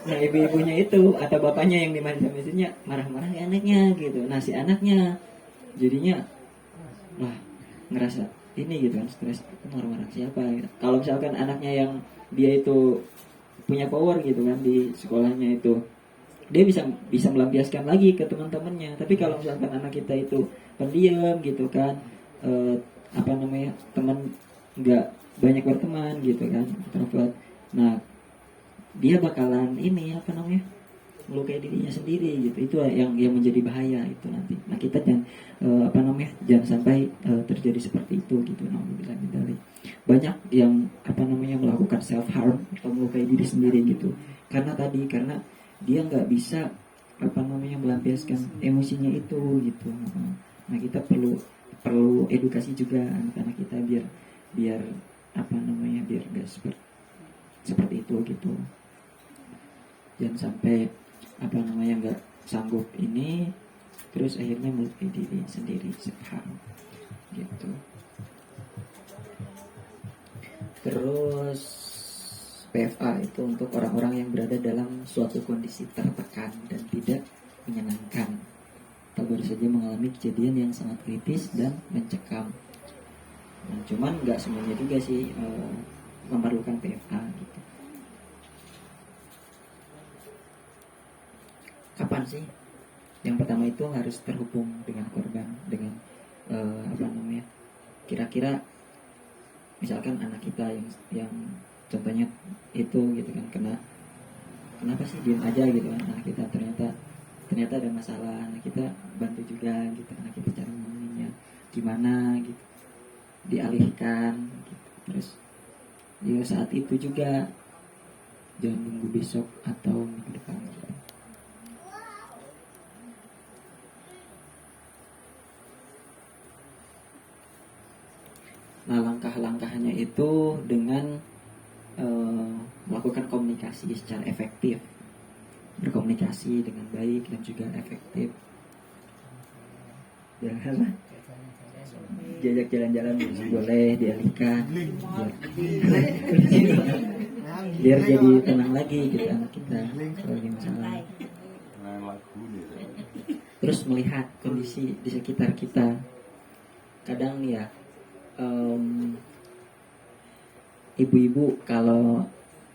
S7: nah ibu-ibunya itu atau bapaknya yang dimarahin sama istrinya marah-marah ke anaknya gitu. Nah si anaknya jadinya wah ngerasa ini gitu kan, stres, aku marah-marah siapa gitu. Kalau misalkan anaknya yang dia itu punya power gitu kan di sekolahnya itu, dia bisa melampiaskan lagi ke teman-temannya. Tapi kalau misalkan anak kita itu pendiam gitu kan, teman nggak banyak berteman gitu kan, introvert, nah dia bakalan melukai dirinya sendiri gitu. Itu yang menjadi bahaya itu nanti. Nah kita jangan sampai terjadi seperti itu gitu. Banyak yang melakukan self harm atau melukai diri sendiri gitu karena dia nggak bisa melampiaskan emosinya itu gitu. Nah kita perlu edukasi juga anak-anak kita biar biar nggak seperti itu gitu. Jangan sampai nggak sanggup ini terus akhirnya melukai diri sendiri, self-harm gitu. Terus PFA itu untuk orang-orang yang berada dalam suatu kondisi tertekan dan tidak menyenangkan atau baru saja mengalami kejadian yang sangat kritis dan mencekam. Nah, cuman nggak semuanya juga sih memerlukan PFA gitu. Kapan sih? Yang pertama itu harus terhubung dengan korban, dengan kira-kira misalkan anak kita yang contohnya itu gitu kan, kenapa sih diam aja gitu kan, anak kita ternyata ada masalah, anak kita bantu juga gitu, anak kita cari ngomongnya gimana gitu, dialihkan gitu. Terus juga saat itu juga jangan nunggu besok atau minggu depan gitu. Nah langkah-langkahnya itu dengan melakukan komunikasi secara efektif, berkomunikasi dengan baik dan juga efektif. Diajak jalan-jalan boleh, dialihkan biar jadi tenang lagi gitu anak kita kalau lagi masalah. Terus melihat kondisi di sekitar kita. Kadang nih ya, ibu-ibu kalau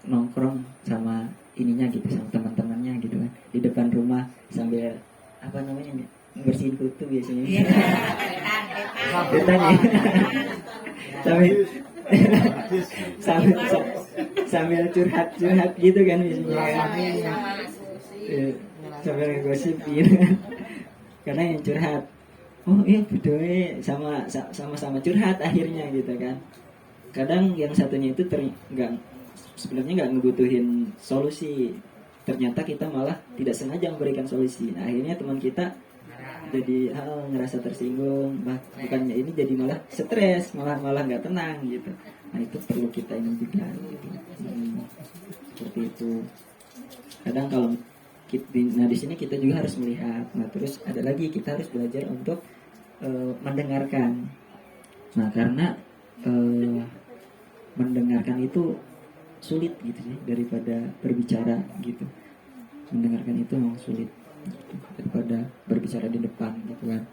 S7: nongkrong sama ininya gitu, sama teman-temannya gitu kan di depan rumah sambil bersihin kutu biasanya. sambil curhat gitu kan biasanya. Sambil ngegosip gitu kan. Karena yang curhat, oh iya bedoe sama curhat akhirnya gitu kan. Kadang yang satunya itu sebenarnya nggak ngebutuhin solusi, ternyata kita malah tidak sengaja memberikan solusi. Nah, akhirnya teman kita jadi ngerasa tersinggung, bukannya ini jadi malah stres, malah nggak tenang gitu. Nah itu perlu kita ini juga gitu. Seperti itu. Kadang kalau di sini kita juga harus melihat. Nah terus ada lagi, kita harus belajar untuk mendengarkan. Nah karena mendengarkan itu sulit gitu sih daripada berbicara gitu. Mendengarkan itu memang sulit gitu, daripada berbicara di depan gitu kan.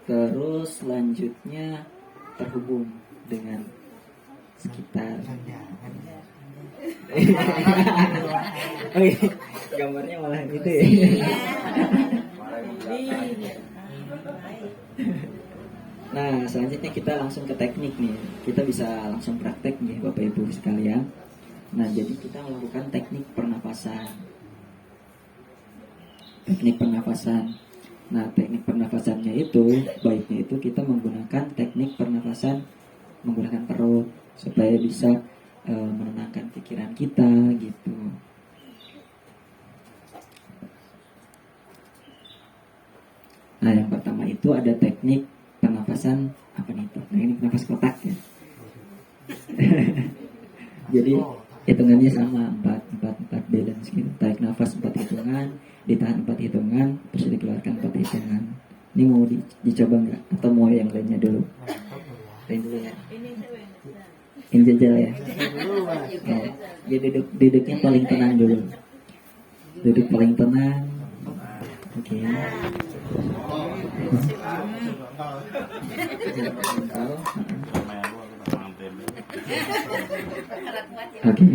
S7: Terus selanjutnya terhubung dengan sekitar. Oh iya, gambarnya malah gitu ya. Nah, selanjutnya kita langsung ke teknik nih. Kita bisa langsung praktek nih Bapak Ibu sekalian. Nah, jadi kita melakukan teknik pernapasan. Teknik pernapasan. Nah, teknik pernapasannya itu baiknya itu kita menggunakan teknik pernapasan menggunakan perut supaya bisa menenangkan pikiran kita gitu. Nah, yang pertama itu ada teknik pernapasan apa nih itu? Nah, ini nafas kotak ya. Jadi hitungannya sama 4 balance gitu. Tarik nafas 4 hitungan, ditahan 4 hitungan, terus dikeluarkan 4 hitungan. Ini mau dicoba nggak? Atau mau yang lainnya dulu? Lain dulu ya. Ini jajal ya. Ya duduknya paling tenang dulu. Duduk paling tenang. Oke. Oke.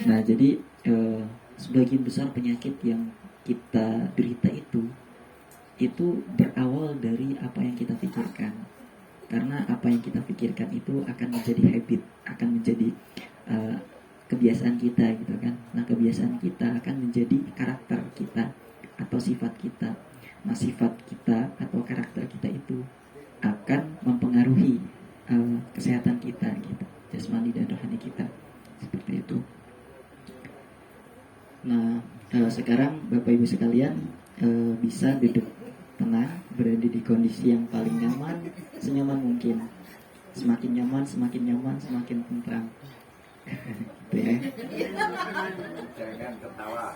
S7: Nah, jadi sebagian besar penyakit yang kita derita itu berawal dari apa yang kita pikirkan. Karena apa yang kita pikirkan itu akan menjadi habit, akan menjadi kebiasaan kita gitu kan. Nah, kebiasaan kita akan menjadi karakter kita atau sifat kita. Nah, sifat kita atau karakter kita itu akan mempengaruhi kesehatan kita gitu, jasmani dan rohani kita, seperti itu. Nah, sekarang Bapak Ibu sekalian bisa duduk tenang, berada di kondisi yang paling nyaman, senyaman mungkin. Semakin nyaman, semakin tentram. Gitu ya.
S2: Jangan ketawa.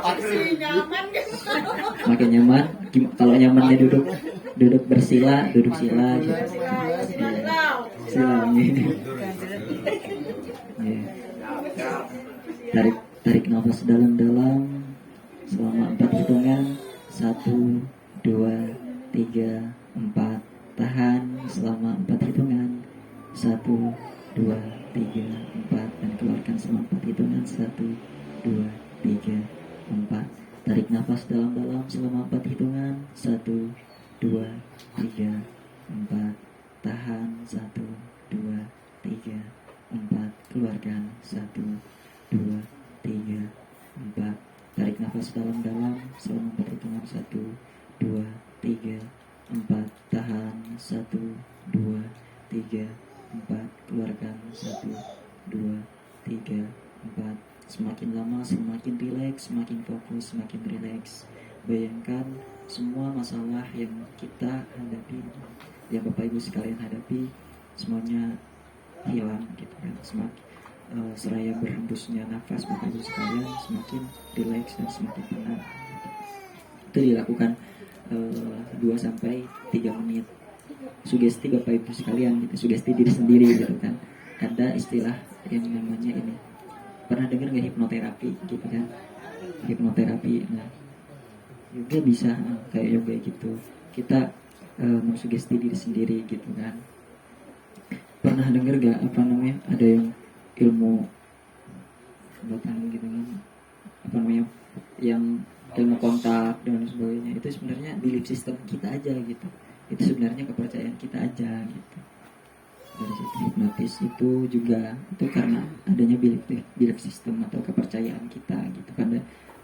S7: Oke. Makin nyaman. Kalau nyamannya duduk bersila, duduk sila. Gitu. Sila ini. Tarik nafas dalam-dalam selama 4 hitungan. 1, 2, 3, 4. Tahan selama 4 hitungan. 1, 2, 3, 4. Dan keluarkan selama 4 hitungan. 1, 2, 3, 4. Tarik nafas dalam-dalam selama 4 hitungan. 1, 2, 3, 4. Tahan 1, 2, 3, 4. Keluarkan 1, 2, 3, 4. Tarik nafas dalam-dalam selama 4 hitungan. 1, 2, 3, 4. Tahan 1, 2, 3, 4. Keluarkan 1, 2, 3, 4. Semakin lama semakin rileks, semakin fokus, semakin rileks. Bayangkan semua masalah yang kita hadapi, yang Bapak Ibu sekalian hadapi, semuanya hilang gitu kan. Semakin seraya berhembusnya nafas Bapak Ibu sekalian, semakin rileks dan semakin tenang. Itu dilakukan 2-3 menit. Sugesti Bapak Ibu sekalian gitu, sugesti diri sendiri gitu kan. Ada istilah yang namanya ini, pernah dengar nggak, hipnoterapi gitu kan? Hipnoterapi. Nah, yoga bisa kayak yoga gitu. Kita mensugesti diri sendiri gitu kan. Pernah dengar gak apa namanya, ada yang ilmu buatan gitu kan, apa namanya, yang ilmu kontak dan sebagainya. Itu sebenarnya belief system kita aja gitu. Itu sebenarnya kepercayaan kita aja gitu. Dari situ hipnotis itu juga itu karena adanya belief system atau kepercayaan kita gitu pada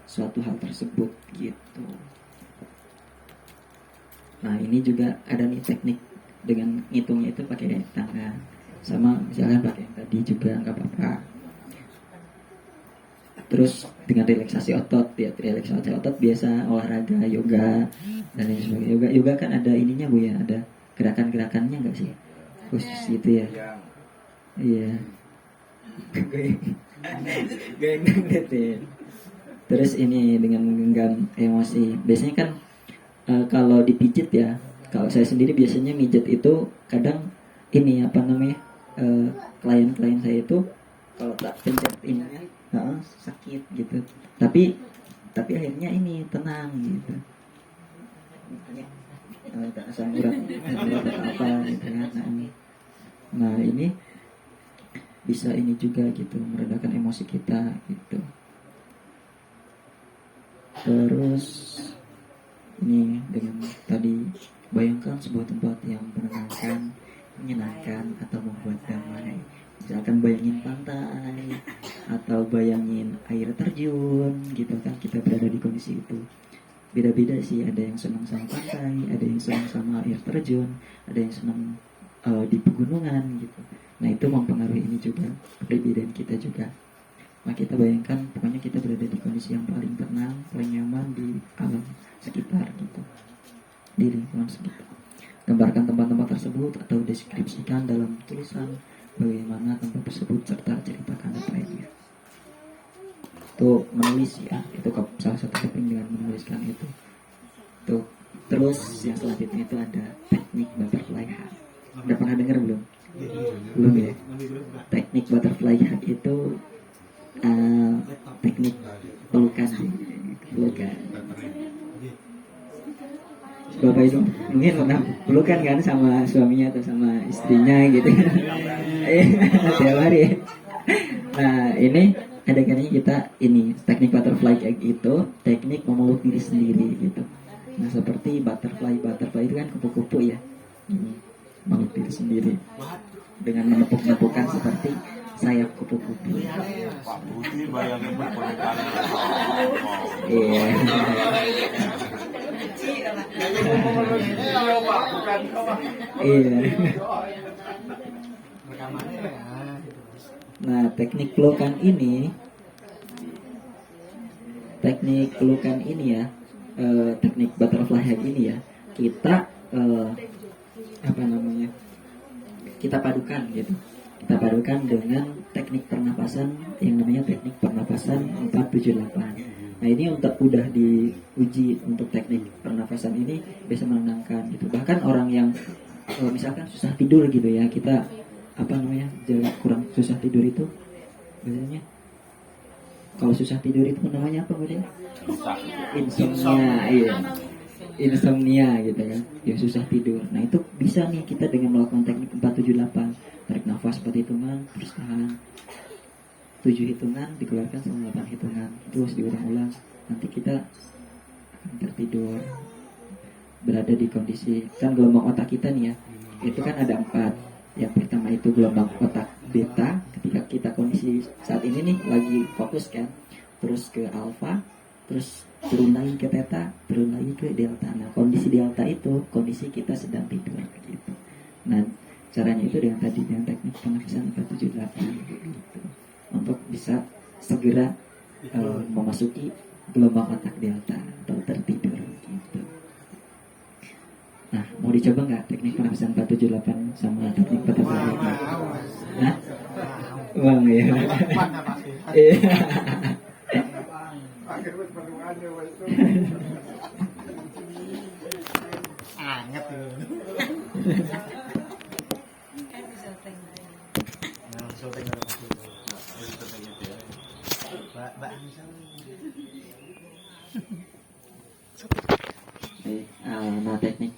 S7: suatu hal tersebut gitu. Nah, ini juga ada nih teknik dengan ngitungnya itu pakai tangan, sama misalkan pakai yang tadi juga nggak apa-apa. Terus dengan relaksasi otot, ya relaksasi otot biasa olahraga, yoga dan lain sebagainya. Yoga kan ada ininya Bu ya, ada gerakan-gerakannya nggak sih? Khusus gitu ya. Iya. Geng gitu ya. Terus ini dengan menggenggam emosi. Biasanya kan kalau dipijit ya, kalau saya sendiri biasanya mijet itu kadang ini apa namanya, klien-klien saya itu kalau tak pencet ininya sakit gitu. Tapi akhirnya ini tenang gitu. Tak asam urat apa gitu kan. Nah ini bisa ini juga gitu, meredakan emosi kita gitu. Terus ini dengan tadi, bayangkan sebuah tempat yang menenangkan, menyenangkan atau membuat damai. Misalkan bayangin pantai atau bayangin air terjun gitu kan, kita berada di kondisi itu. Beda-beda sih, ada yang senang sama pantai, ada yang senang sama air terjun, ada yang senang di pegunungan gitu. Nah itu mempengaruhi ini juga, kepribadian kita juga. Nah kita bayangkan, pokoknya kita berada di kondisi yang paling tenang, paling nyaman di alam sekitar gitu, di lingkungan sekitar. Gambarkan tempat-tempat tersebut atau deskripsikan dalam tulisan bagaimana tempat tersebut serta ceritakan detailnya. Itu menulis ya, itu salah satu coping dengan menuliskan itu. Tuh Terus yang selanjutnya itu ada teknik butterfly hug. Udah pernah dengar belum? Belum ya? Teknik butterfly hug itu teknik pelukan. Bapak itu mungkin pernah pelukan kan sama suaminya atau sama istrinya gitu. Tiap hari. Nah ini adegannya kita ini teknik butterfly hug itu teknik memeluk diri sendiri gitu. Nah seperti butterfly itu kan kupu-kupu ya, memeluk diri sendiri dengan menepuk-nepukan seperti sayap kupu-kupu.
S3: Pak Budi bayangin berpernikahan.
S7: Iya. Iya. Nah teknik pelukan ini ya, teknik butterfly hug ini ya, kita kita padukan gitu. Kita padukan dengan teknik pernapasan yang namanya teknik pernapasan 478. Nah ini udah diuji untuk teknik pernapasan ini bisa menenangkan gitu. Bahkan orang yang misalkan susah tidur gitu ya, kita kurang susah tidur itu biasanya kalau susah tidur itu namanya apa bedanya? Insomnia, iya. Insomnia gitu kan, yang susah tidur. Nah itu bisa nih kita dengan melakukan teknik 478, tarik nafas 4 hitungan, terus tahan 7 hitungan, dikeluarkan selama 8 hitungan, terus diulang-ulang. Nanti kita akan tertidur, berada di kondisi, kan gelombang otak kita nih ya, itu kan ada 4. Yang pertama itu gelombang otak beta, ketika kita kondisi saat ini nih lagi fokus kan, terus ke alfa, terus turun lagi ke theta, turun lagi ke delta. Nah kondisi delta itu kondisi kita sedang tidur gitu. Nah caranya itu dengan teknik pernafasan 478 gitu, untuk bisa segera memasuki gelombang otak delta atau tertidur gitu. Nah mau dicoba nggak teknik pernafasan 478 sama teknik butterfly hug? Nah, bang ya. Iya.
S1: Anget tuh.
S7: Nah teknik